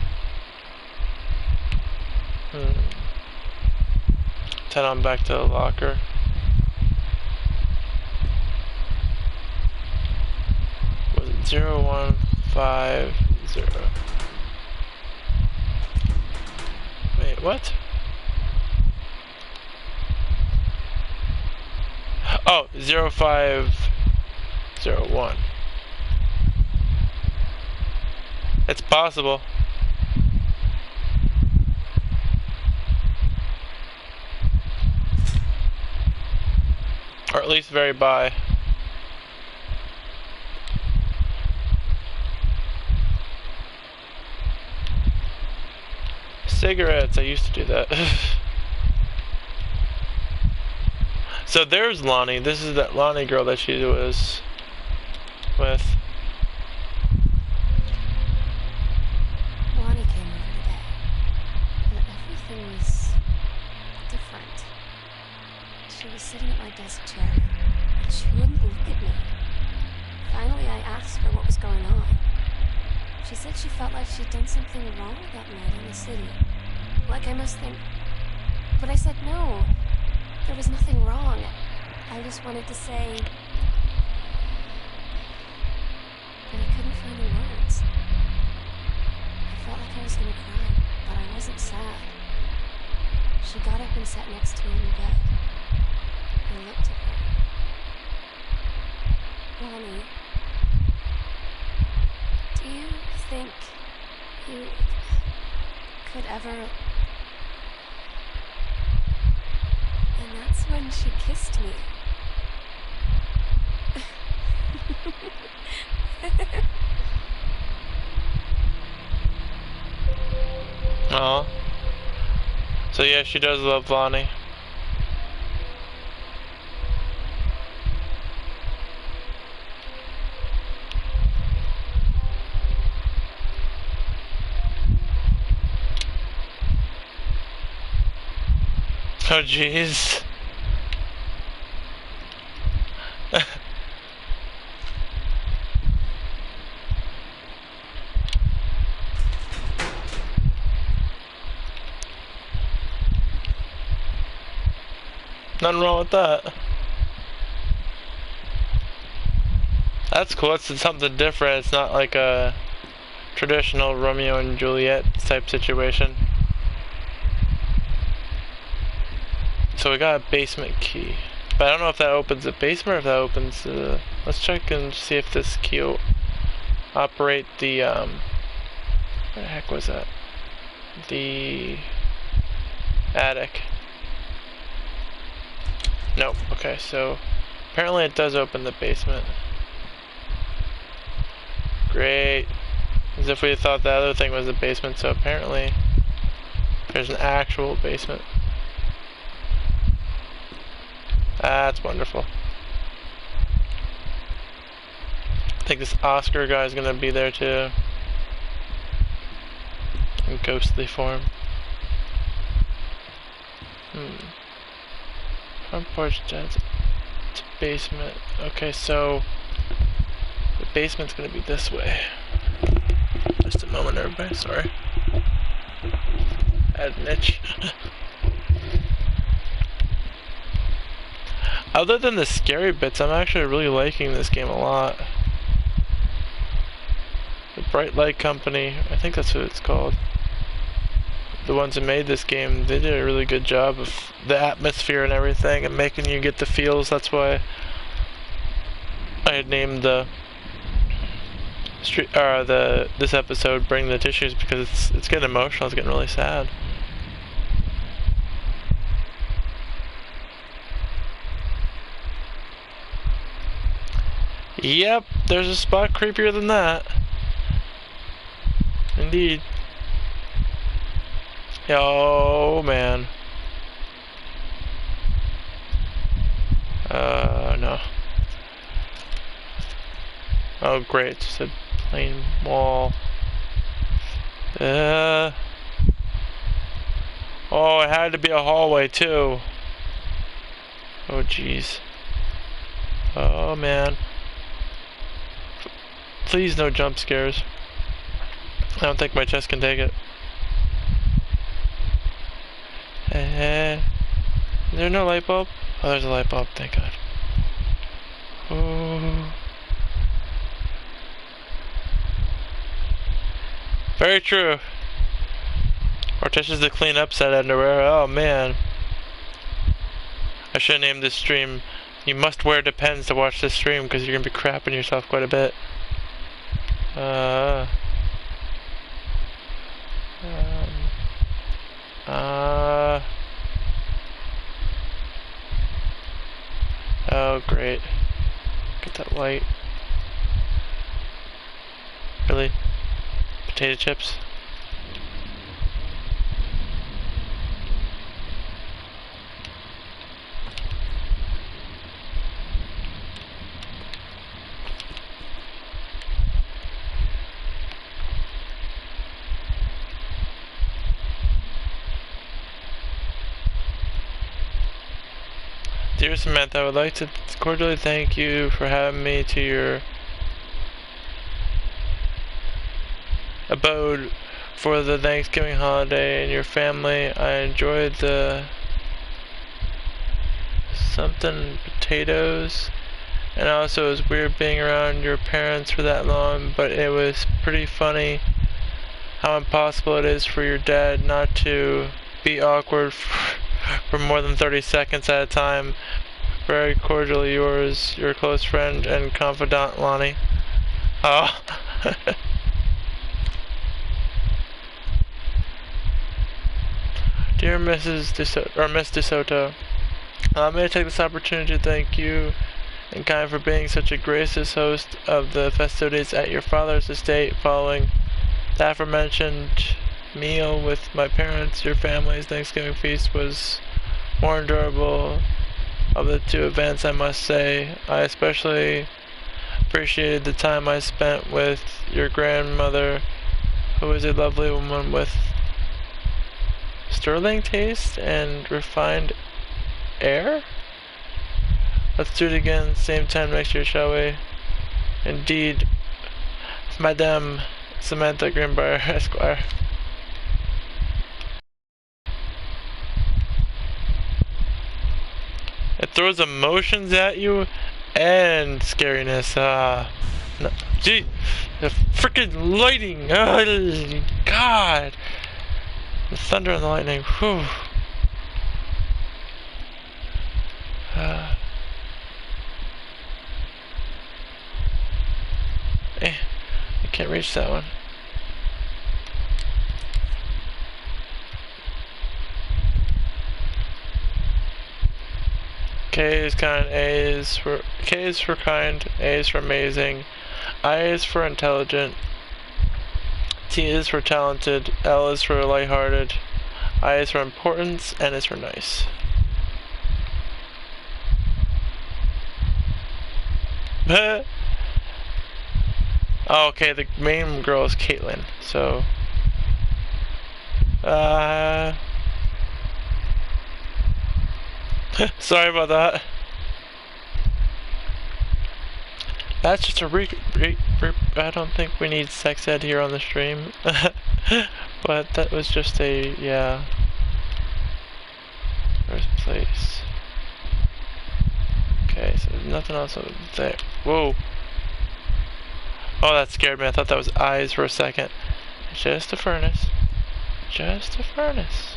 Head on back to the locker. Was it 0150? Wait, what? Oh, 0501. It's possible. Or at least very by. Cigarettes, I used to do that. So there's Lonnie. This is that Lonnie girl that she was with. Lonnie came over today, and everything was different. She was sitting at my desk chair, but she wouldn't look at me. Finally, I asked her what was going on. She said she felt like she'd done something wrong that night in the city. Like I must think... But I said no. There was nothing wrong. I just wanted to say that I couldn't find the words. I felt like I was gonna cry, but I wasn't sad. She got up and sat next to me in the bed. I looked at her. Lonnie, do you think you could ever... And that's when she kissed me. Aw. So yeah, she does love Lonnie. Oh jeez. Nothing wrong with that. That's cool. It's something different. It's not like a traditional Romeo and Juliet type situation. So we got a basement key. But I don't know if that opens the basement or if that opens the... Let's check and see if this key will operate the, where the heck was that? The attic. Nope. Okay, so apparently it does open the basement. Great. As if we thought the other thing was the basement, so apparently there's an actual basement. That's wonderful. I think this Oscar guy is gonna be there too. In ghostly form. Front porch, dad's basement. Okay, so the basement's gonna be this way. Just a moment, everybody. Sorry. Add an itch. Other than the scary bits, I'm actually really liking this game a lot. The Bright Light Company, I think that's what it's called. The ones that made this game, they did a really good job of the atmosphere and everything and making you get the feels. That's why I had named the this episode Bring the Tissues, because it's getting emotional, it's getting really sad. Yep, there's a spot creepier than that. Indeed. Oh man. No. Oh great, just a plain wall. Oh, it had to be a hallway too. Oh jeez. Oh man. Please no jump scares. I don't think my chest can take it. Is there no light bulb? Oh, there's a light bulb, thank God. Oh. Very true. Morticia's the clean up set underwear. Oh man. I should have named this stream "You Must Wear Depends" to watch this stream, because you're gonna be crapping yourself quite a bit. Oh great. Get that light. Really? Potato chips? Dear Samantha, I would like to cordially thank you for having me to your abode for the Thanksgiving holiday and your family. I enjoyed the something potato SuperNinetailz. And also it was weird being around your parents for that long, but it was pretty funny how impossible it is for your dad not to be awkward for more than 30 seconds at a time. Very cordially yours, your close friend and confidant, Lonnie. Oh. Dear Miss DeSoto, allow me to take this opportunity to thank you and kind for being such a gracious host of the festivities at your father's estate. Following the aforementioned meal with my parents, your family's Thanksgiving feast was more enjoyable of the two events, I must say. I especially appreciated the time I spent with your grandmother, who is a lovely woman with sterling taste and refined air. Let's do it again, same time next year, shall we? Indeed, Madame Samantha Greenbrier, Esquire. It throws emotions at you and scariness. No, gee, the freaking lightning! Oh, God! The thunder and the lightning. Whew. I can't reach that one. K is kind, K is for kind, A is for amazing, I is for intelligent, T is for talented, L is for lighthearted, I is for importance, N is for nice. Oh, okay, the main girl is Caitlin, so sorry about that. That's just a I don't think we need sex ed here on the stream. But that was just a, yeah. First place. Okay, so there's nothing else over there. Whoa. Oh, that scared me. I thought that was eyes for a second. Just a furnace. Just a furnace.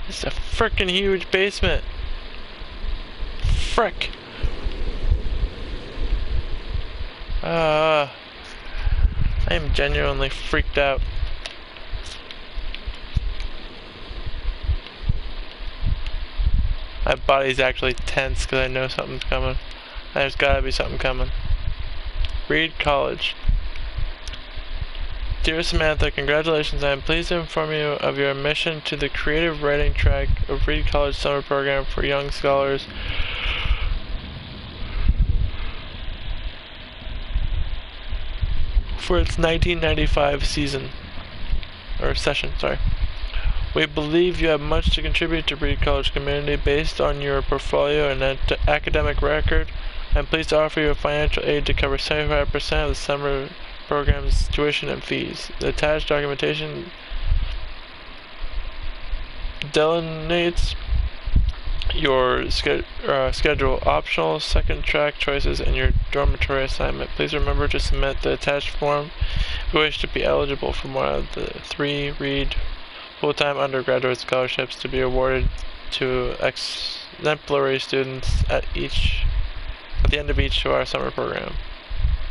It's a frickin' huge basement. Frick. I am genuinely freaked out. My body's actually tense because I know something's coming. There's gotta be something coming. Reed College. Dear Samantha, congratulations. I am pleased to inform you of your admission to the creative writing track of Reed College summer program for young scholars. For its 1995 season. Or session, sorry. We believe you have much to contribute to Reed College community based on your portfolio and academic record. I'm pleased to offer you a financial aid to cover 75% of the summer program's tuition and fees. The attached documentation delineates your schedule, optional second track choices, and your dormitory assignment. Please remember to submit the attached form if you wish to be eligible for one of the 3 Reed full-time undergraduate scholarships to be awarded to exemplary students at the end of each of our summer program.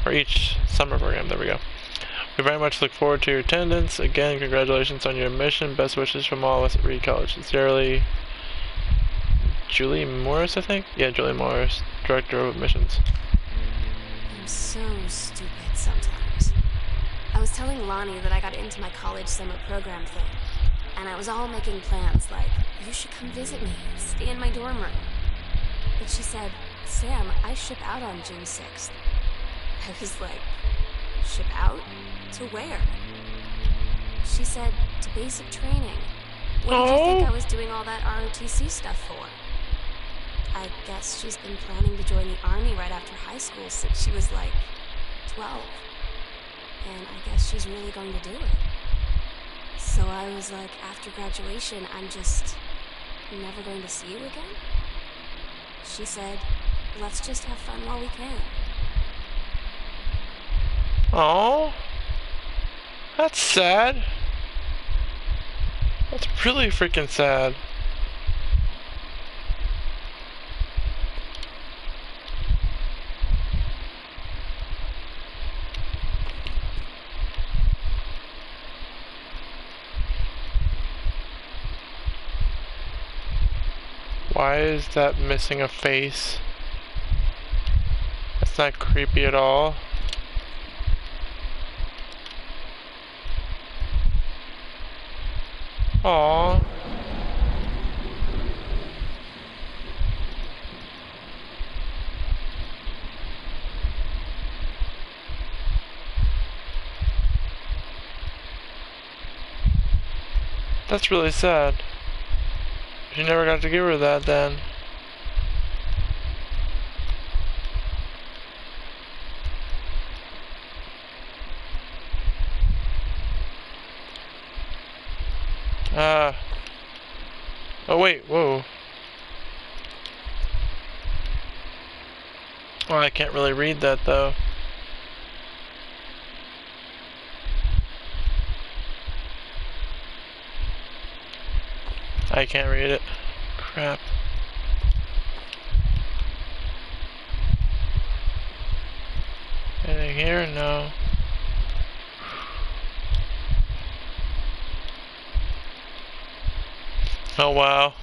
Or each summer program, there we go. We very much look forward to your attendance. Again, congratulations on your admission. Best wishes from all of us at Reed College. Sincerely, Julie Morris, I think? Yeah, Julie Morris, Director of Admissions. I'm so stupid sometimes. I was telling Lonnie that I got into my college summer program thing, and I was all making plans like, you should come visit me, stay in my dorm room. But she said, Sam, I ship out on June 6th. I was like, ship out? To where? She said, to basic training. What did you think I was doing all that ROTC stuff for? I guess she's been planning to join the army right after high school since she was like 12. And I guess she's really going to do it. So I was like, after graduation, I'm just never going to see you again? She said, let's just have fun while we can. Oh, that's sad. That's really freaking sad. Why is that missing a face? That's not creepy at all. Aww. That's really sad. You never got to give her that then. Oh wait, whoa. Oh, I can't really read that though. I can't read it. Crap. Anything here? No. Oh wow.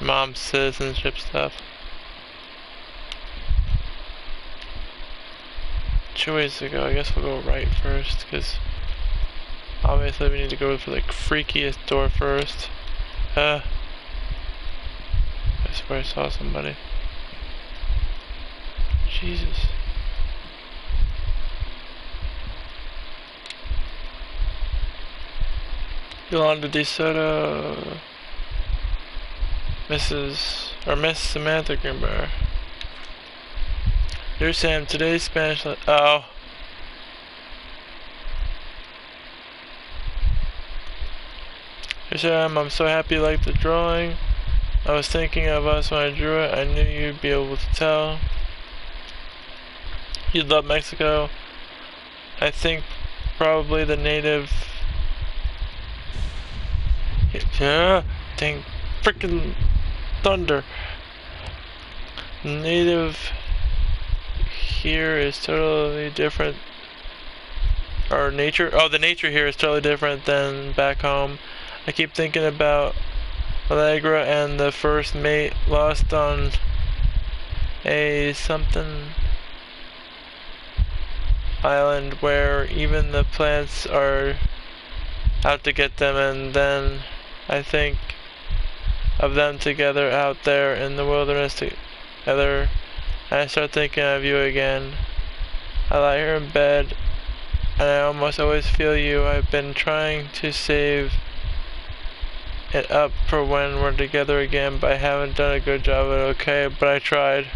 Mom's citizenship stuff. Choice to go. I guess we'll go right first, because obviously we need to go for the freakiest door first. I swear I saw somebody. Jesus. Yolanda DeSoto. Miss Samantha Greenberg. Dear Sam, today's Spanish oh. Dear Sam, I'm so happy you liked the drawing. I was thinking of us when I drew it. I knew you'd be able to tell. You'd love Mexico. I think probably the native... Yeah, dang frickin' thunder. Native here is totally different. Or nature, oh, the nature here is totally different than back home. I keep thinking about Allegra and the first mate lost on a something island where even the plants are out to get them, and then I think of them together out there in the wilderness together, and I start thinking of you again. I lie here in bed and I almost always feel you. I've been trying to save it up for when we're together again, but I haven't done a good job of it. Okay, but I tried.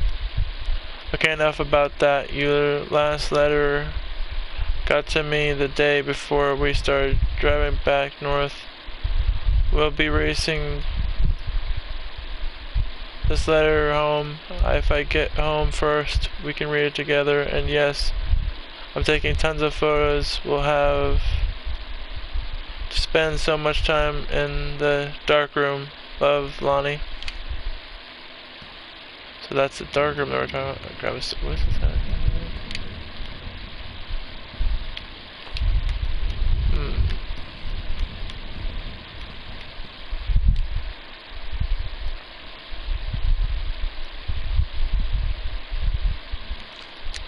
Okay, enough about that. Your last letter got to me the day before we started driving back north. We'll be racing this letter home. If I get home first, we can read it together. And yes, I'm taking tons of photos. We'll have to spend so much time in the dark room. Love, Lonnie. So that's the dark room that we're talking about. Grab a, what is that?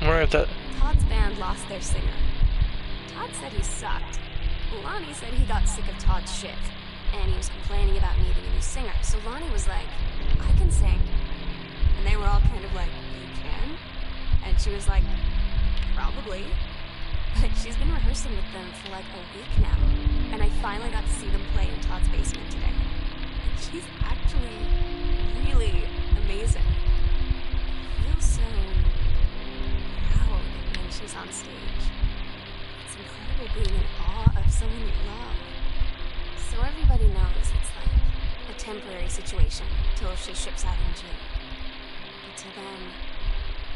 I wonder if that... Todd's band lost their singer. Todd said he sucked. Lonnie said he got sick of Todd's shit, and he was complaining about needing a new singer. So Lonnie was like, I can sing. And they were all kind of like, you can? And she was like, probably. But she's been rehearsing with them for like a week now. And I finally got to see them play in Todd's basement today. And she's actually really amazing. I feel so proud when she's on stage. It's incredible being in awe of someone you love. So everybody knows it's like a temporary situation till she ships out in June. But till then,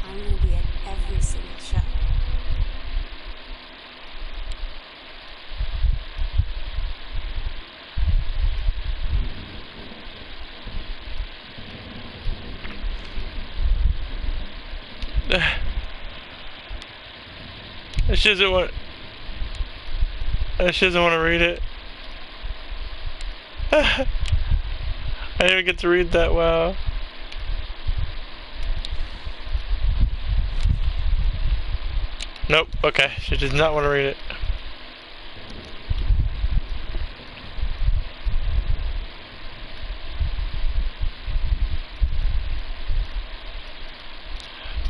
I'm gonna be at every single show. She doesn't want to read it. I didn't even get to read that. Wow. Nope. Okay. She does not want to read it.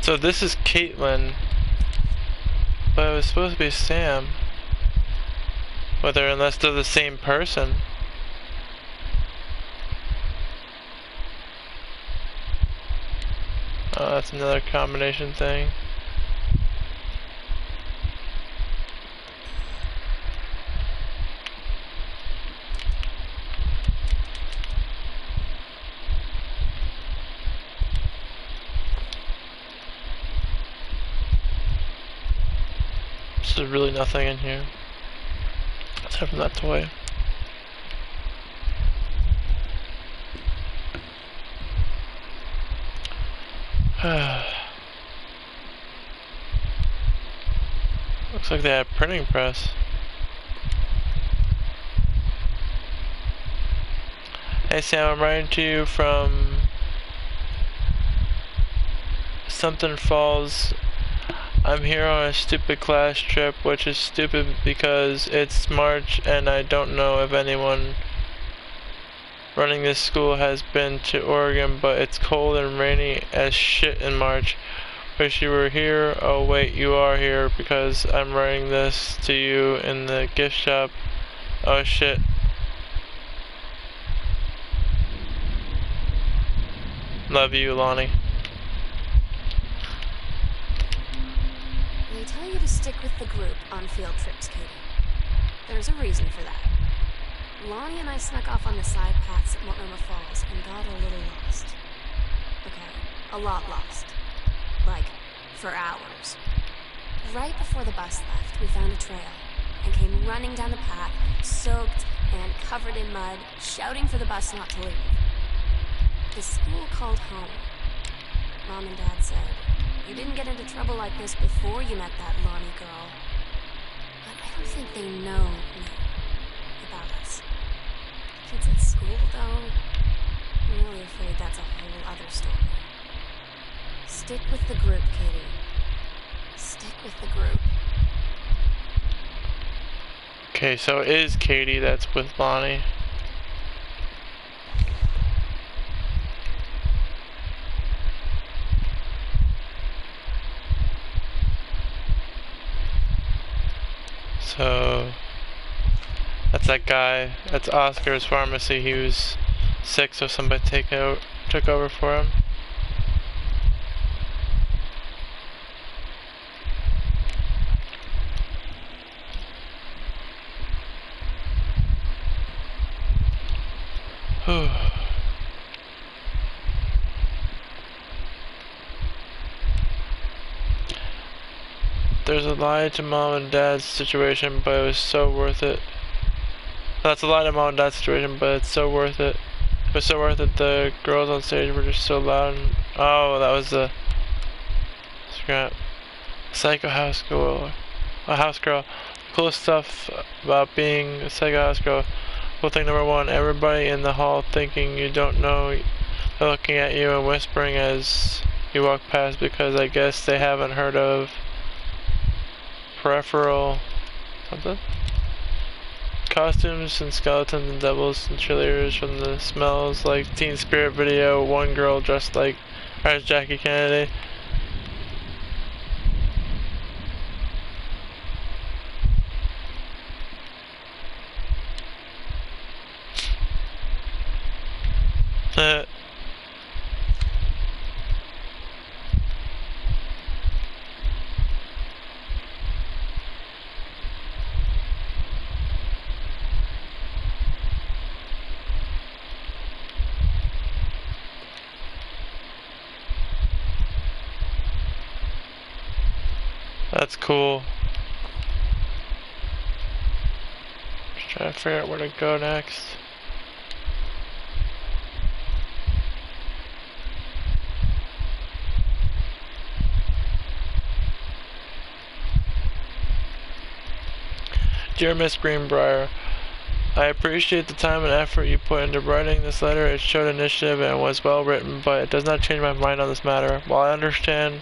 So this is Caitlin. But it was supposed to be Sam. Whether unless they're the same person. Oh, that's another combination thing. There's really nothing in here except from that toy. Looks like they have a printing press. Hey Sam, I'm writing to you from Something Falls. I'm here on a stupid class trip, which is stupid because it's March and I don't know if anyone running this school has been to Oregon, but it's cold and rainy as shit in March. Wish you were here. Oh wait, you are here because I'm writing this to you in the gift shop. Oh shit. Love you, Lonnie. They tell you to stick with the group on field trips, Katie. There's a reason for that. Lonnie and I snuck off on the side paths at Multnomah Falls and got a little lost. Okay, a lot lost. Like, for hours. Right before the bus left, we found a trail and came running down the path, soaked and covered in mud, shouting for the bus not to leave. The school called home. Mom and Dad said, "You didn't get into trouble like this before you met that Lonnie girl." But I don't think they know about us. Kids at school, though, I'm really afraid that's a whole other story. Stick with the group, Katie. Stick with the group. Okay, so it is Katie that's with Lonnie. So that's that guy. That's Oscar's pharmacy. He was sick, so somebody took over for him. There's a lie to Mom and Dad's situation, but it was so worth it. That's a lie to Mom and Dad's situation, but it's so worth it. It was so worth it. The girls on stage were just so loud. And, oh, that was the scrap. Psycho house girl. A house girl. Cool stuff about being a psycho house girl. Cool thing number one, everybody in the hall thinking you don't know, they're looking at you and whispering as you walk past because I guess they haven't heard of peripheral something? Costumes and skeletons and devils and cheerleaders from the Smells Like Teen Spirit video. One girl dressed like as Jackie Kennedy. That's cool. Just trying to figure out where to go next. Dear Miss Greenbrier, I appreciate the time and effort you put into writing this letter. It showed initiative and was well written, but it does not change my mind on this matter. While I understand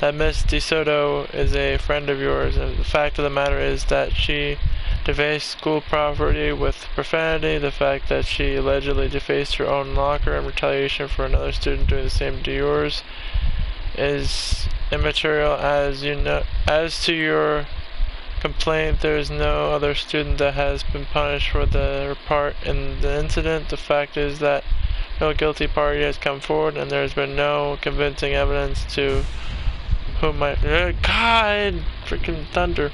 that Miss DeSoto is a friend of yours, and the fact of the matter is that she defaced school property with profanity, the fact that she allegedly defaced her own locker in retaliation for another student doing the same to yours is immaterial. As you know, as to your complaint, there is no other student that has been punished for their part in the incident. The fact is that no guilty party has come forward, and there has been no convincing evidence to whom God, freaking thunder,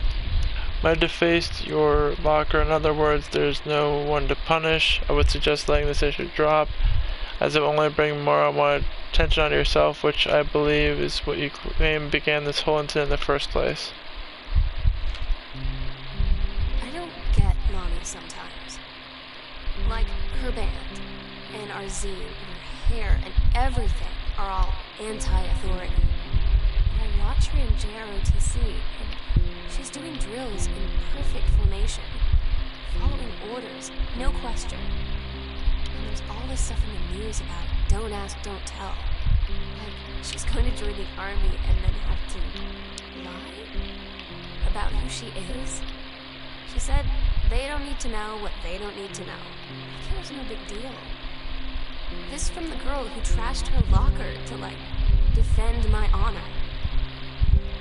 might defaced your locker. In other words, there's no one to punish. I would suggest letting this issue drop, as it will only bring more and more attention on yourself, which I believe is what you claim began this whole incident in the first place. Sometimes. Like her band, and our zine, and her hair, and everything are all anti-authority. And I watch her in JROTC, and she's doing drills in perfect formation, following orders, no question. And there's all this stuff in the news about don't ask, don't tell. Like, she's going to join the army and then have to lie about who she is. She said they don't need to know what they don't need to know. Like, it was no big deal. This from the girl who trashed her locker to, like, defend my honor.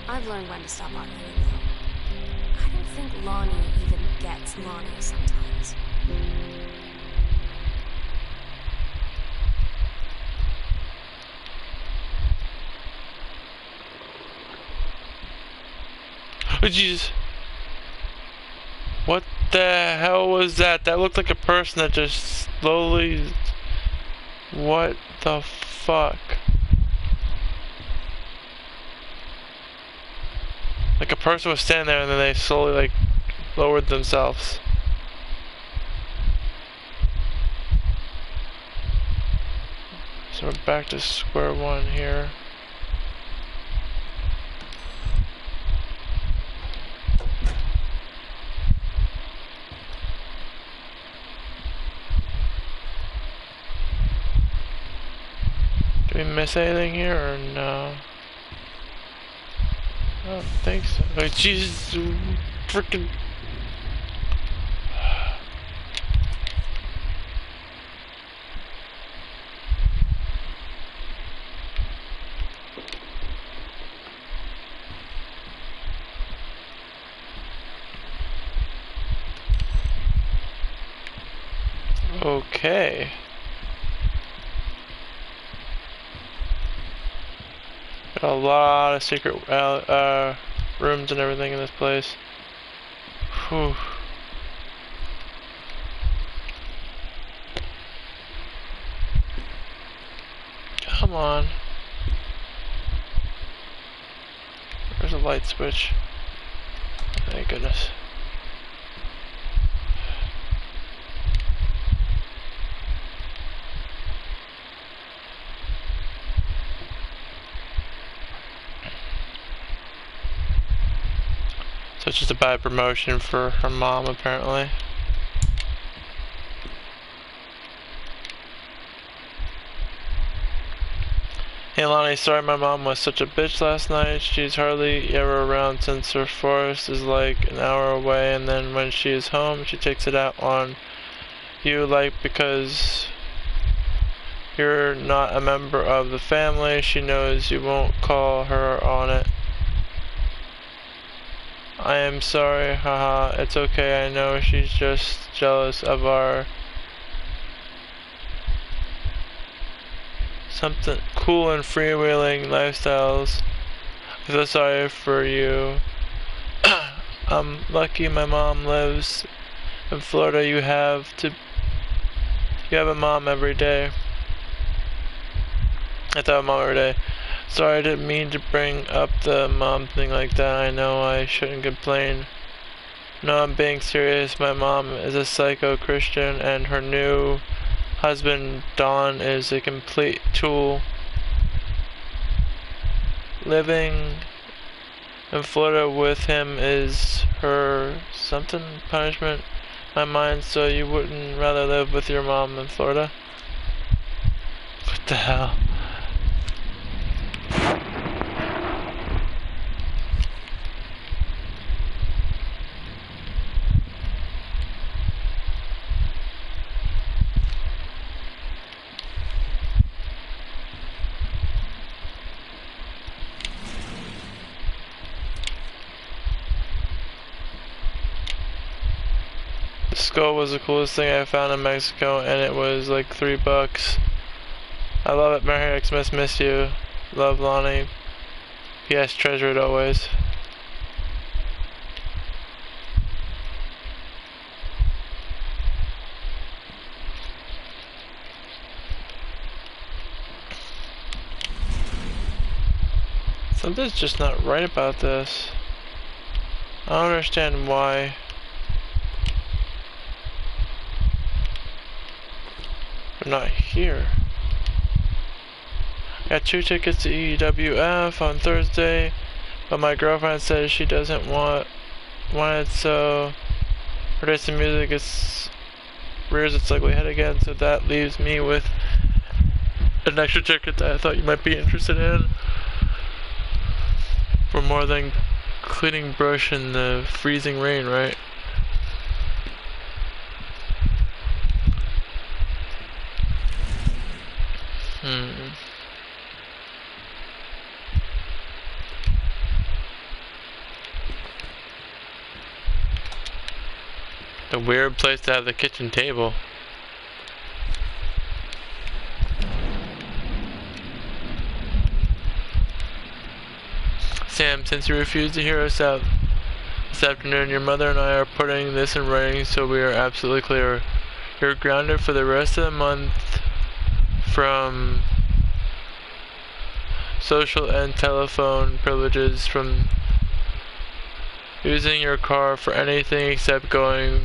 I've learned when to stop arguing, though. I don't think Lonnie even gets Lonnie sometimes. Oh, Jesus. What the hell was that? That looked like a person that just slowly... What the fuck? Like a person was standing there and then they slowly like lowered themselves. So we're back to square one here. Did we miss anything here or no? I don't think so. Oh, Jesus, freaking. Okay. Got a lot of secret rooms and everything in this place. Whew. Come on. There's a light switch. Thank goodness. So it's just a bad promotion for her mom, apparently. Hey Lonnie, sorry my mom was such a bitch last night. She's hardly ever around since her forest is like an hour away, and then when she is home, she takes it out on you, like because you're not a member of the family. She knows you won't call her on it. I am sorry, haha, it's okay, I know she's just jealous of our something cool and freewheeling lifestyles. I feel sorry for you. I'm lucky my mom lives in Florida. You have a mom every day. I have to have a mom every day. Sorry, I didn't mean to bring up the mom thing like that. I know I shouldn't complain. No, I'm being serious. My mom is a psycho Christian, and her new husband, Don, is a complete tool. Living in Florida with him is her something punishment. My mind, so you wouldn't rather live with your mom in Florida? What the hell? The skull was the coolest thing I found in Mexico, and it was like $3. I love it. Merry Xmas, miss you. Love, Lonnie. P.S. Treasure it always. Something's just not right about this. I don't understand why. They're not here. Got 2 tickets to EWF on Thursday, but my girlfriend says she doesn't want it, so her taste in music rears its ugly head again, so that leaves me with an extra ticket that I thought you might be interested in. For more than cleaning brush in the freezing rain, right? A weird place to have the kitchen table. Sam, since you refused to hear us out this afternoon, your mother and I are putting this in writing so we are absolutely clear. You're grounded for the rest of the month from social and telephone privileges, from using your car for anything except going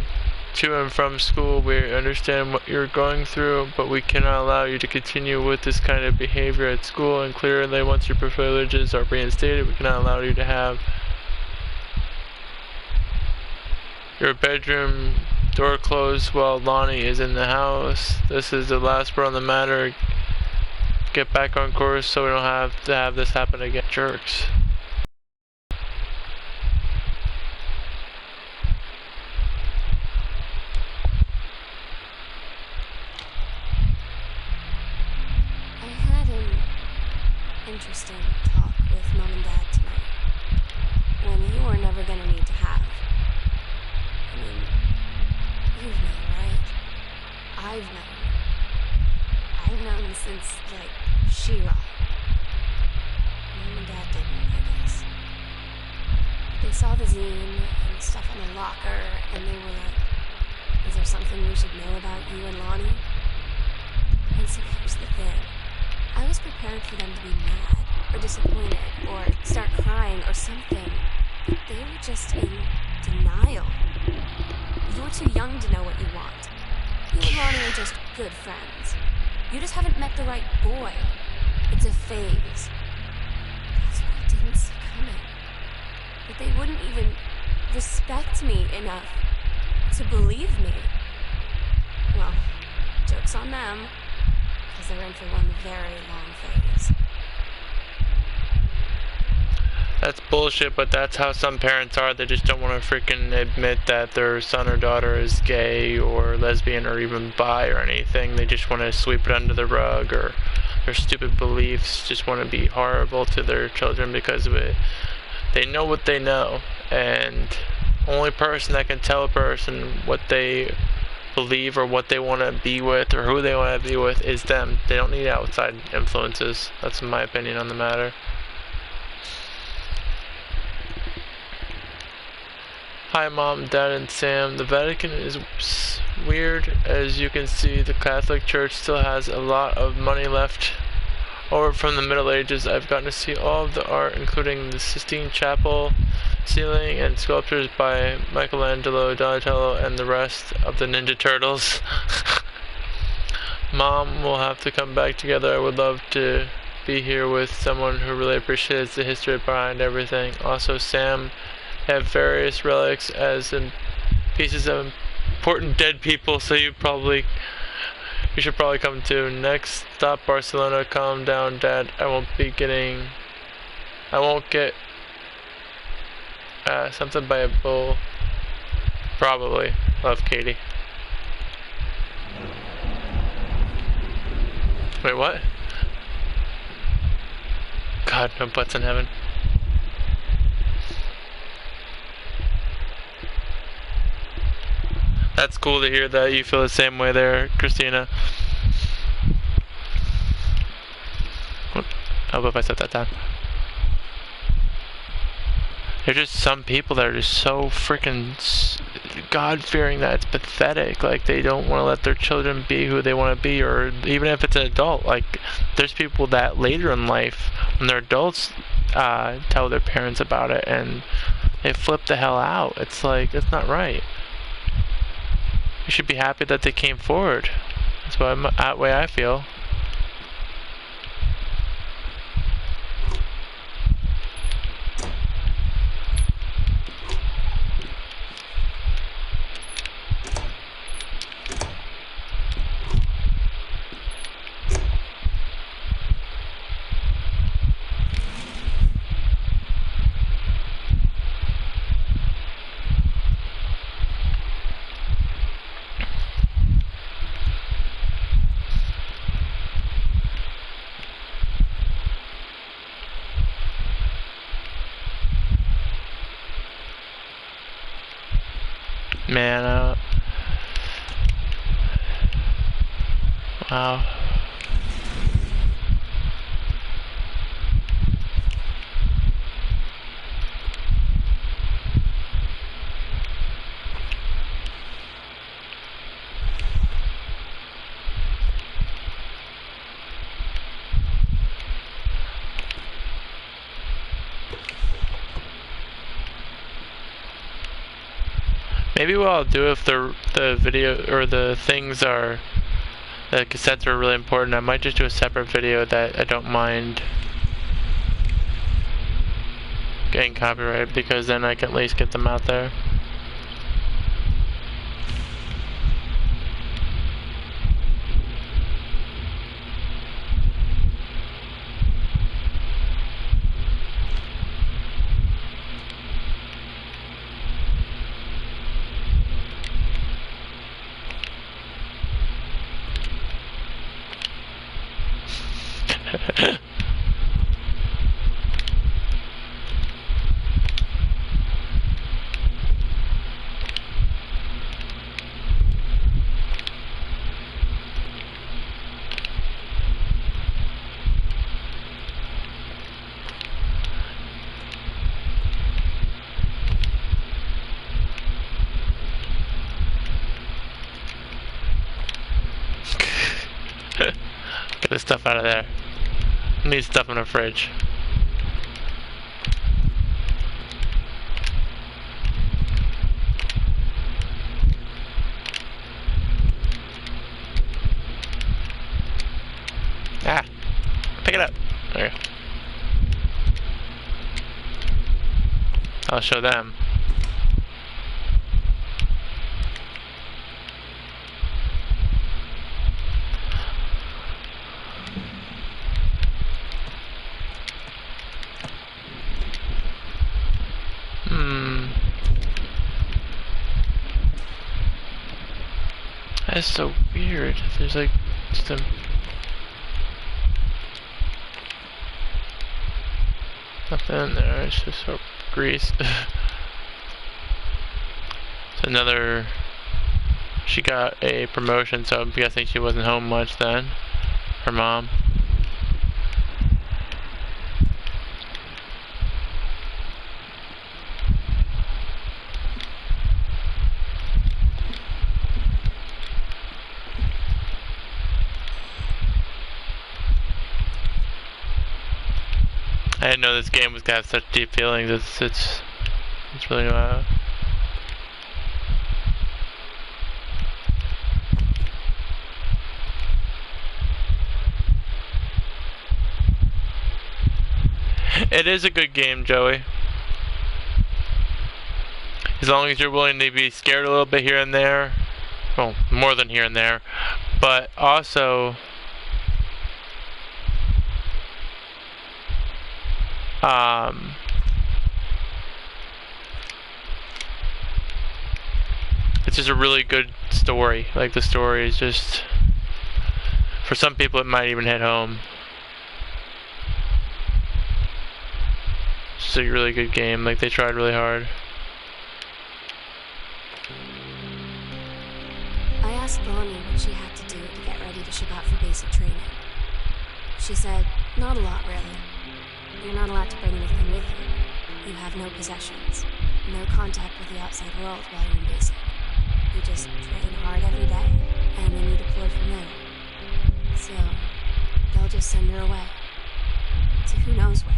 to and from school. We understand what you're going through, but we cannot allow you to continue with this kind of behavior at school, and clearly once your privileges are reinstated, we cannot allow you to have your bedroom door closed while Lonnie is in the house. This is the last word on the matter. Get back on course so we don't have to have this happen again. Jerks. Interesting talk with Mom and Dad tonight. When you were never gonna need to have. I mean, you've known, right? I've known since, like, She-Ra. Mom and Dad didn't, I guess. They saw the zine and stuff on the locker, and they were like, is there something we should know about you and Lonnie? And so here's the thing. I was prepared for them to be mad, or disappointed, or start crying, or something. But they were just in denial. You're too young to know what you want. You and Lonnie are just good friends. You just haven't met the right boy. It's a phase. That's what I didn't see coming. But they wouldn't even respect me enough to believe me. Well, joke's on them. They're in for one very long phase. That's bullshit, but that's how some parents are. They just don't want to freaking admit that their son or daughter is gay or lesbian or even bi or anything. They just want to sweep it under the rug, or their stupid beliefs just want to be horrible to their children because of it. They know what they know, and only person that can tell a person what they believe or what they want to be with or who they want to be with is them. They don't need outside influences. That's my opinion on the matter. Hi Mom, Dad, and Sam. The Vatican is weird. As you can see, the Catholic Church still has a lot of money left Or from the Middle Ages, I've gotten to see all of the art, including the Sistine Chapel ceiling and sculptures by Michelangelo, Donatello, and the rest of the Ninja Turtles. Mom, we'll have to come back together. I would love to be here with someone who really appreciates the history behind everything. Also, Sam, have various relics as in pieces of important dead people, so you should probably come too. Next stop, Barcelona. Calm down, Dad. I won't get something by a bull. Probably. Love, Katie. Wait, what? God, no butts in heaven. That's cool to hear that you feel the same way there, Christina. I hope if I set that down. There's just some people that are just so freaking God-fearing that it's pathetic. Like, they don't want to let their children be who they want to be, or even if it's an adult. Like, there's people that later in life, when they're adults, tell their parents about it, and they flip the hell out. It's like, it's not right. You should be happy that they came forward. That's the way I feel. Man, wow. Maybe what I'll do if the video or the cassettes are really important, I might just do a separate video that I don't mind getting copyrighted, because then I can at least get them out there. Get this stuff out of there. Need stuff in the fridge. Ah, pick it up. There you go. I'll show them. That's so weird. There's like just a nothing in there. It's just so greased. It's another. She got a promotion, so I'm guessing she wasn't home much then. Her mom. I didn't know this game was gonna have such deep feelings. It's really wild. It is a good game, Joey. As long as you're willing to be scared a little bit here and there. Well, more than here and there. But also... it's just a really good story. Like, the story is just... For some people it might even hit home. It's a really good game. Like, they tried really hard. I asked Bonnie what she had to do to get ready to ship out for basic training. She said, not a lot, really. You're not allowed to bring anything with you. You have no possessions, no contact with the outside world while you're in basic. You just train hard every day, and then you deploy from there. So, they'll just send her away. To who knows where.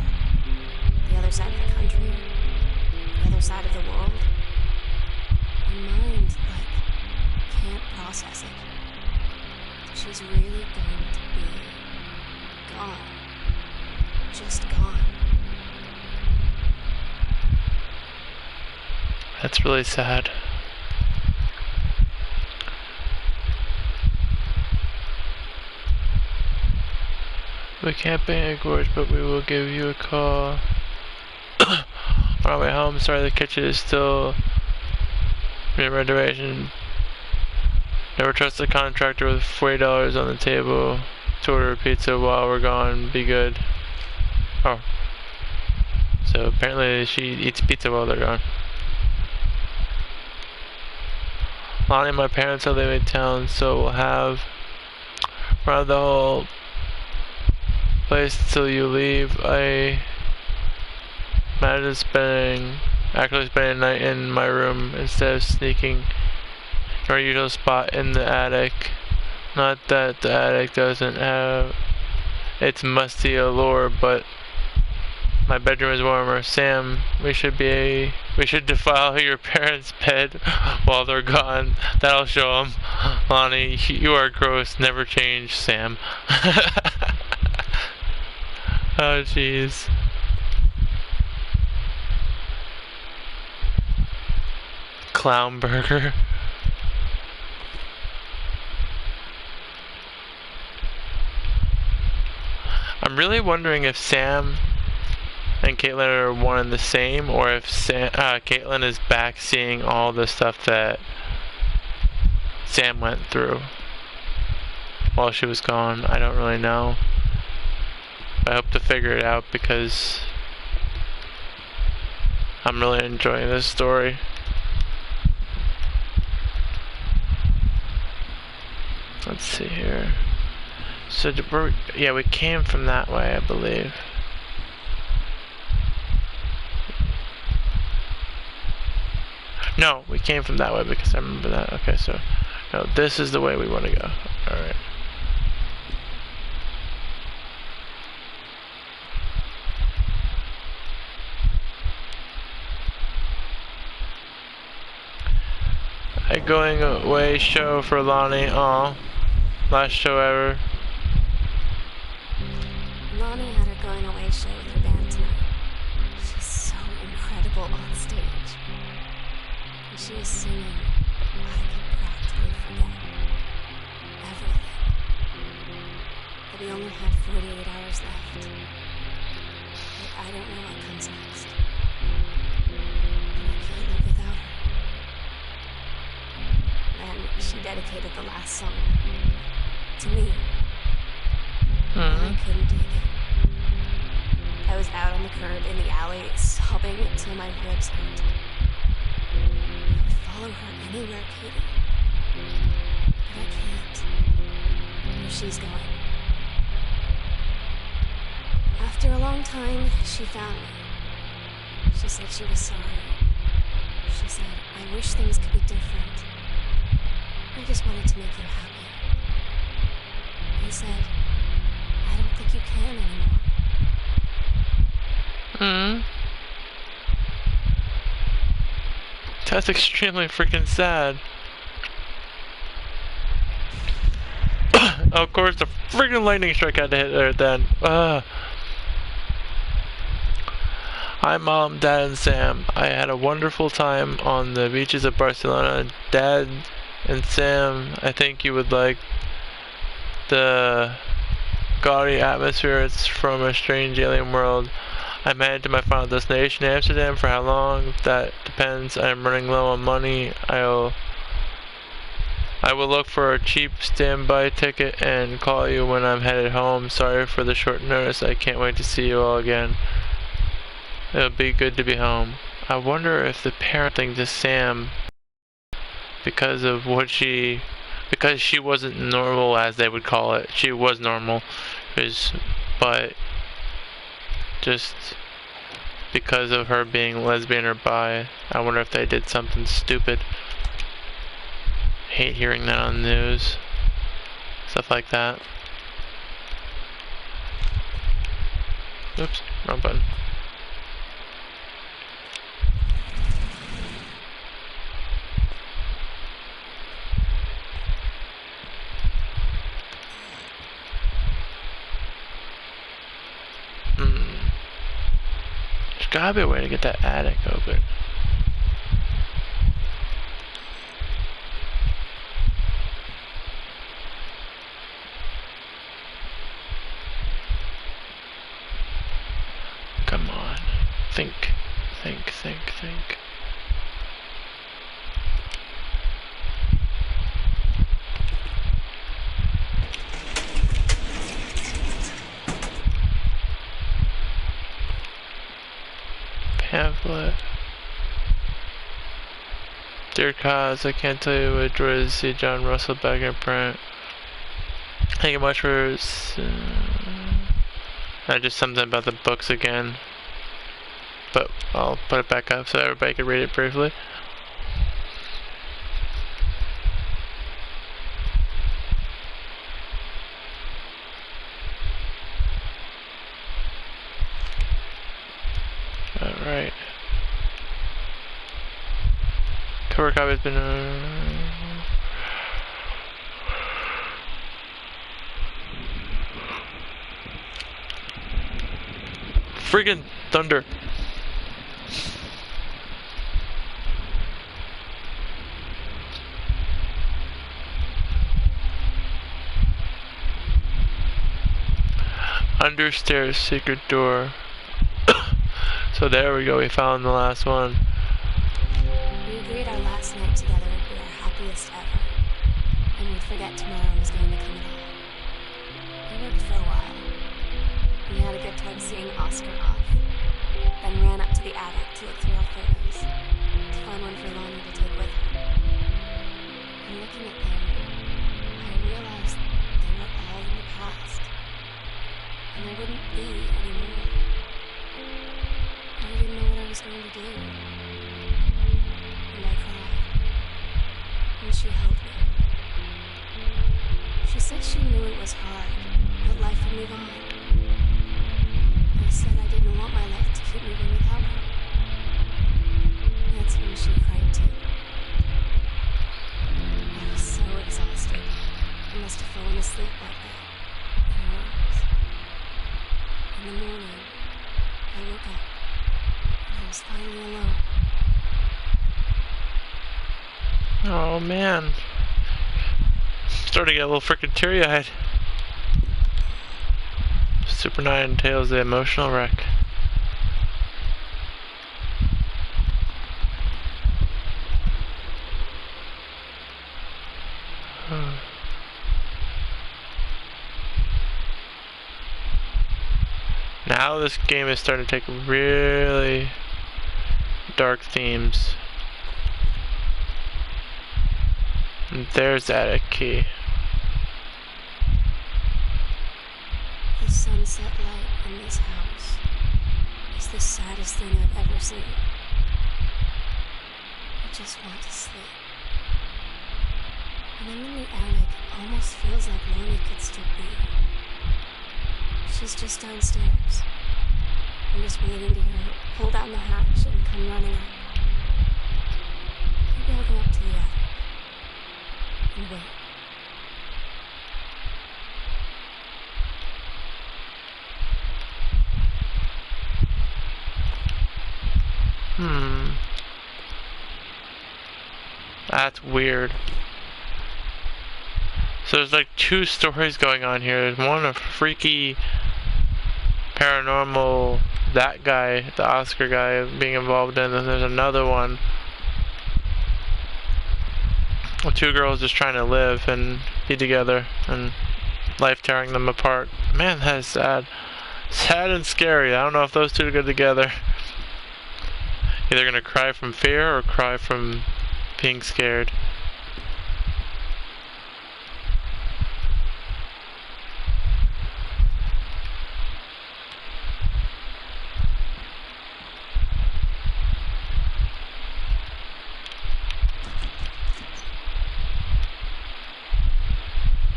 The other side of the country, the other side of the world. My mind, can't process it. She's really going to be gone. Just gone. That's really sad. We can't be in Gorge, but we will give you a call. On our way home, sorry the kitchen is still in renovation. Never trust a contractor with $40 on the table to order a pizza while we're gone. Be good. Oh. So apparently she eats pizza while they're gone. Lonnie and my parents are leaving town, so we'll have around the whole place till you leave. I imagine actually spending a night in my room instead of sneaking to our usual spot in the attic. Not that the attic doesn't have its musty allure, but my bedroom is warmer. Sam, we should defile your parents' bed while they're gone. That'll show them. Lonnie, you are gross. Never change, Sam. Oh, jeez. Clown burger. I'm really wondering if Sam and Caitlin are one and the same, or if Caitlin is back seeing all the stuff that Sam went through while she was gone. I don't really know. I hope to figure it out because I'm really enjoying this story. Let's see here. So, yeah, we came from that way, I believe. No, we came from that way because I remember that. Okay, so, no, this is the way we want to go. Alright. A going away show for Lonnie. Aw. Last show ever. Lonnie had her going away show with her band tonight. She's so incredible on stage. And she was singing, I can practically forget everything. But we only had 48 hours left. But I don't know what comes next. And I can't live without her. And she dedicated the last song to me. I couldn't take it. I was out on the curb in the alley, sobbing until my ribs hurt. I would follow her anywhere, Katie. But I can't. Where she's going. After a long time, she found me. She said she was sorry. She said, I wish things could be different. I just wanted to make you happy. I said, I don't think you can anymore. Hmm. That's extremely freaking sad. Of course, the freaking lightning strike had to hit there then. Hi, Mom, Dad, and Sam. I had a wonderful time on the beaches of Barcelona. Dad and Sam, I think you would like the gaudy atmosphere. It's from a strange alien world. I'm headed to my final destination, Amsterdam. For how long? That depends. I am running low on money. I will look for a cheap standby ticket and call you when I'm headed home. Sorry for the short notice. I can't wait to see you all again. It'll be good to be home. I wonder if the parent thing to Sam, because she wasn't normal, as they would call it. She was normal, but just because of her being lesbian or bi, I wonder if they did something stupid. Hate hearing that on the news. Stuff like that. Oops, wrong button. There's gotta be a way to get that attic open. Come on. Think. Pamphlet. Dear Cause, I can't tell you what joy to see John Russell back in print. Thank you much for just something about the books again. But I'll put it back up so everybody can read it briefly. Alright. Cover copy has been friggin' thunder. Understairs secret door. So there we go, we found the last one. We agreed our last night together would be our happiest ever. And we'd forget tomorrow was going to come at all. We worked for a while. We had a good time seeing Oscar off. Then ran up to the attic to look through our photos. To find one for Lonnie to take with her. And looking at them, I realized they were all in the past. And there wouldn't be any more. I didn't know what I was going to do. And I cried. And she held me. She said she knew it was hard, but life would move on. I said I didn't want my life to keep moving without her. That's when she cried too. I was so exhausted. I must have fallen asleep like that. In her arms. In the morning, I woke up. I was finally alone. Oh man. Starting to get a little freaking teary-eyed. SuperNinetailz, the emotional wreck. Now this game is starting to take really dark themes. And there's that attic key. The sunset light in this house is the saddest thing I've ever seen. I just want to sleep. When I'm in the attic, it almost feels like Lonnie could still be here. She's just downstairs, I'm just waiting to hear her pull down the hatch and come running up. Maybe I'll go up to the attic and wait. That's weird. So there's like two stories going on here. There's one a freaky paranormal, that guy, the Oscar guy being involved in, and there's another one with two girls just trying to live and be together and life tearing them apart. Man, that is sad. Sad and scary. I don't know if those two go together. Either gonna cry from fear or cry from being scared.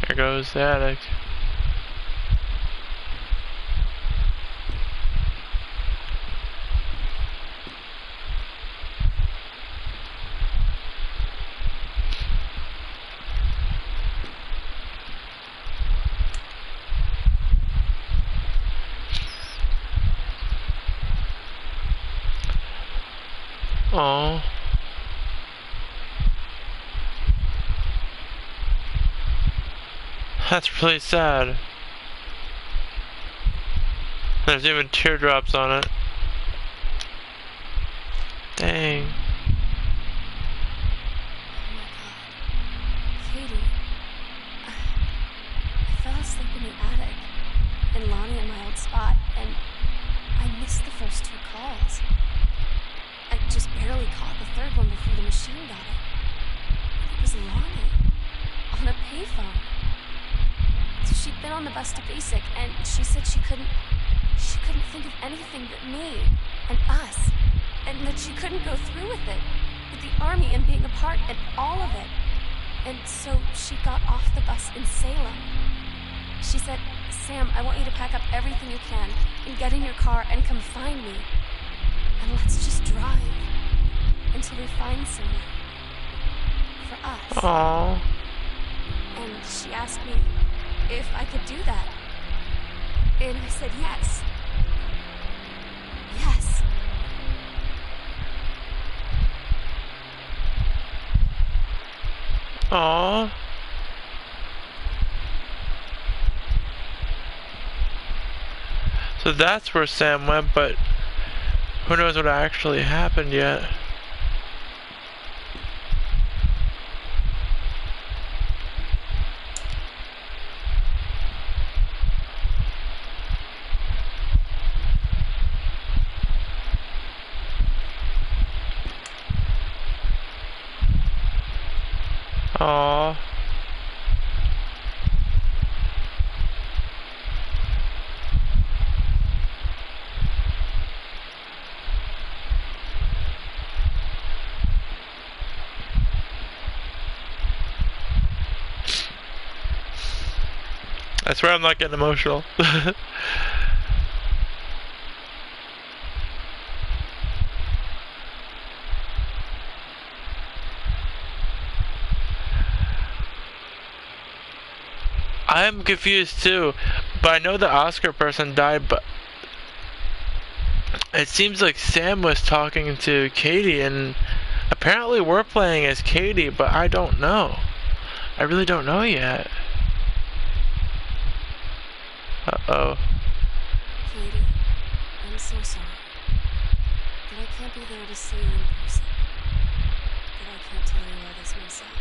There goes the attic. Oh. That's really sad. There's even teardrops on it. Dang. Oh my god. Katie. I fell asleep in the attic, and Lonnie in my old spot, and I missed the first two calls. I just barely caught the third one before the machine got it. It was Lonnie, on a payphone. So she'd been on the bus to Basic, and she said she couldn't think of anything but me and us, and that she couldn't go through with it, with the army and being apart and all of it. And so she got off the bus in Salem. She said, "Sam, I want you to pack up everything you can and get in your car and come find me. And let's just drive until we find someone for us." Aww. And she asked me if I could do that. And I said yes. Yes. Aww. So that's where Sam went, but who knows what actually happened yet. Aww. I swear I'm not getting emotional. I'm confused too, but I know the Oscar person died, but it seems like Sam was talking to Katie, and apparently we're playing as Katie, but I don't know. I really don't know yet. Uh-oh. Katie, I'm so sorry that I can't be there to see you in person, that I can't tell you all this myself.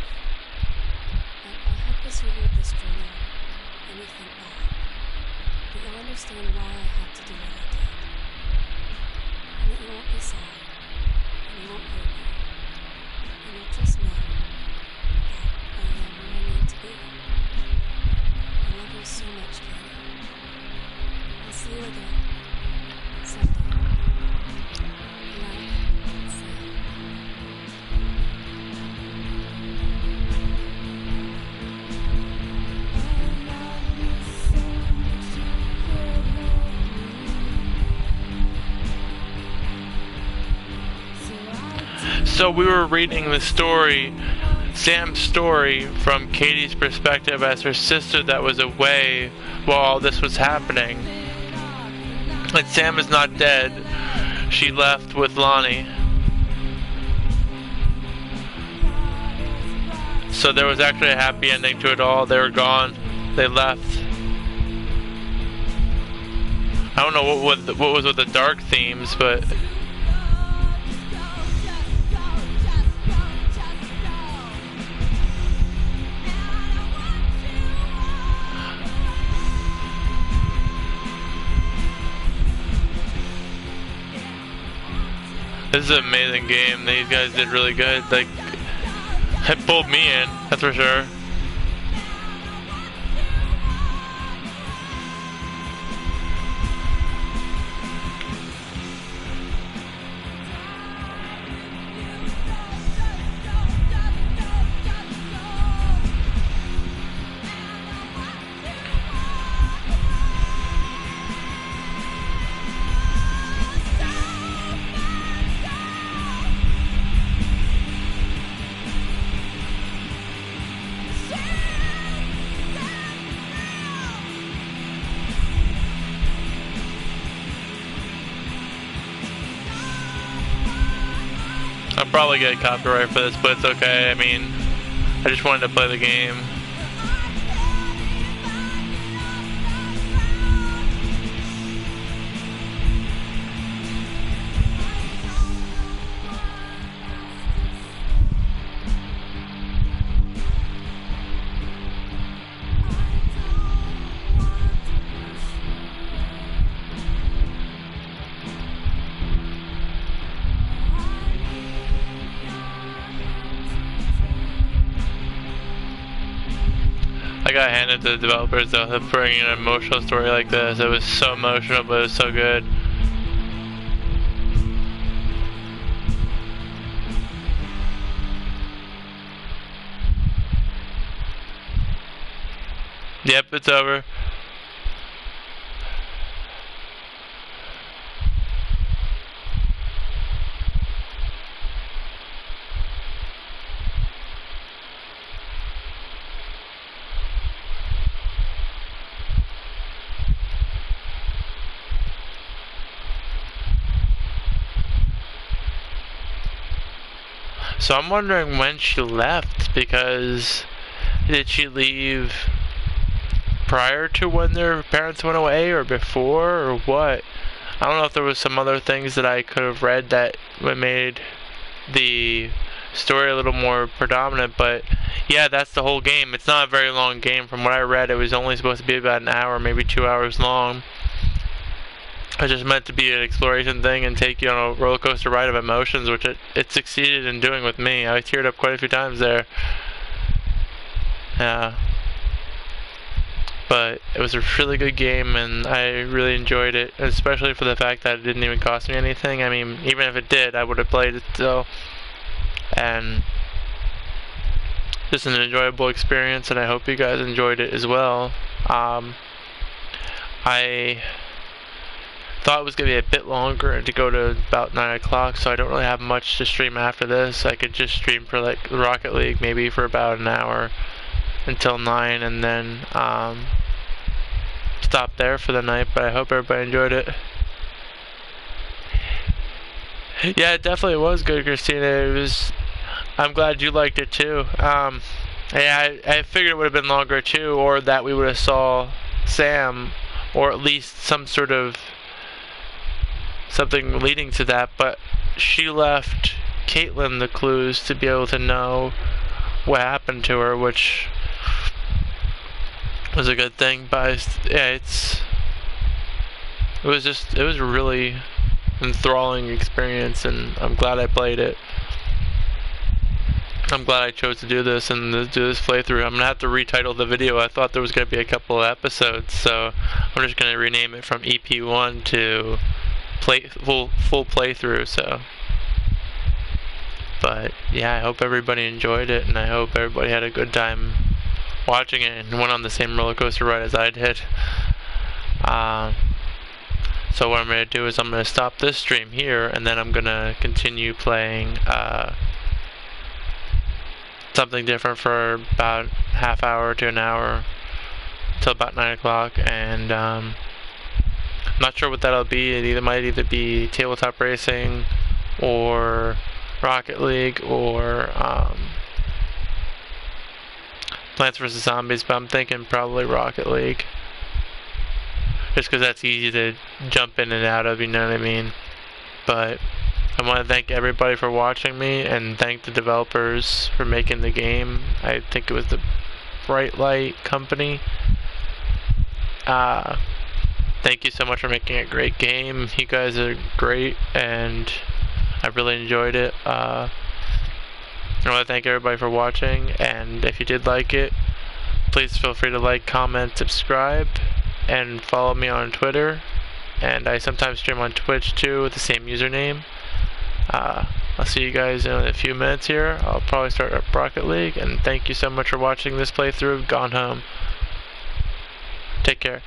But I hope as you read this journal and you think back, that you'll understand why I had to do what I did, and that you won't be sad, and you won't hurt me, and you'll just know that I am where I need to be. I love you so much, Katie. I'll see you again someday. Good night, Sam. So we were reading the story, Sam's story, from Katie's perspective as her sister that was away while all this was happening. And Sam is not dead. She left with Lonnie. So there was actually a happy ending to it all. They were gone. They left. I don't know what was with the dark themes, but this is an amazing game. These guys did really good. Like, it pulled me in, that's for sure. I'll probably get copyright for this, but it's okay. I mean, I just wanted to play the game. I got handed to the developers though for bringing an emotional story like this. It was so emotional, but it was so good. Yep, it's over. So I'm wondering when she left, because did she leave prior to when their parents went away or before or what? I don't know if there was some other things that I could have read that made the story a little more predominant, but yeah, that's the whole game. It's not a very long game. From what I read, it was only supposed to be about an hour, maybe 2 hours long. It's just meant to be an exploration thing and take you on a roller coaster ride of emotions, which it succeeded in doing with me. I teared up quite a few times there. Yeah. But it was a really good game, and I really enjoyed it, especially for the fact that it didn't even cost me anything. I mean, even if it did, I would have played it still. And just an enjoyable experience, and I hope you guys enjoyed it as well. I thought it was going to be a bit longer and to go to about 9 o'clock, so I don't really have much to stream after this. I could just stream for like Rocket League maybe for about an hour until 9 and then stop there for the night, but I hope everybody enjoyed it. Yeah, it definitely was good, Christina. I'm glad you liked it too. Yeah, I figured it would have been longer too, or that we would have saw Sam, or at least some sort of something leading to that, but she left Caitlin the clues to be able to know what happened to her, which was a good thing. But yeah, it was a really enthralling experience, and I'm glad I played it. I'm glad I chose to do this and do this playthrough. I'm gonna have to retitle the video. I thought there was gonna be a couple of episodes, so I'm just gonna rename it from EP1 to full playthrough. So, but yeah, I hope everybody enjoyed it, and I hope everybody had a good time watching it and went on the same roller coaster ride as I did. So what I'm gonna do is I'm gonna stop this stream here, and then I'm gonna continue playing something different for about half hour to an hour till about 9 o'clock, and I'm not sure what that'll be. It might either be tabletop racing or Rocket League or Plants vs. Zombies, but I'm thinking probably Rocket League. Just because that's easy to jump in and out of, you know what I mean? But I want to thank everybody for watching me, and thank the developers for making the game. I think it was the Bright Light Company. Thank you so much for making a great game. You guys are great, and I really enjoyed it. I want to thank everybody for watching, and if you did like it, please feel free to like, comment, subscribe, and follow me on Twitter. And I sometimes stream on Twitch too with the same username. I'll see you guys in a few minutes here. I'll probably start up Rocket League, and thank you so much for watching this playthrough of Gone Home. Take care.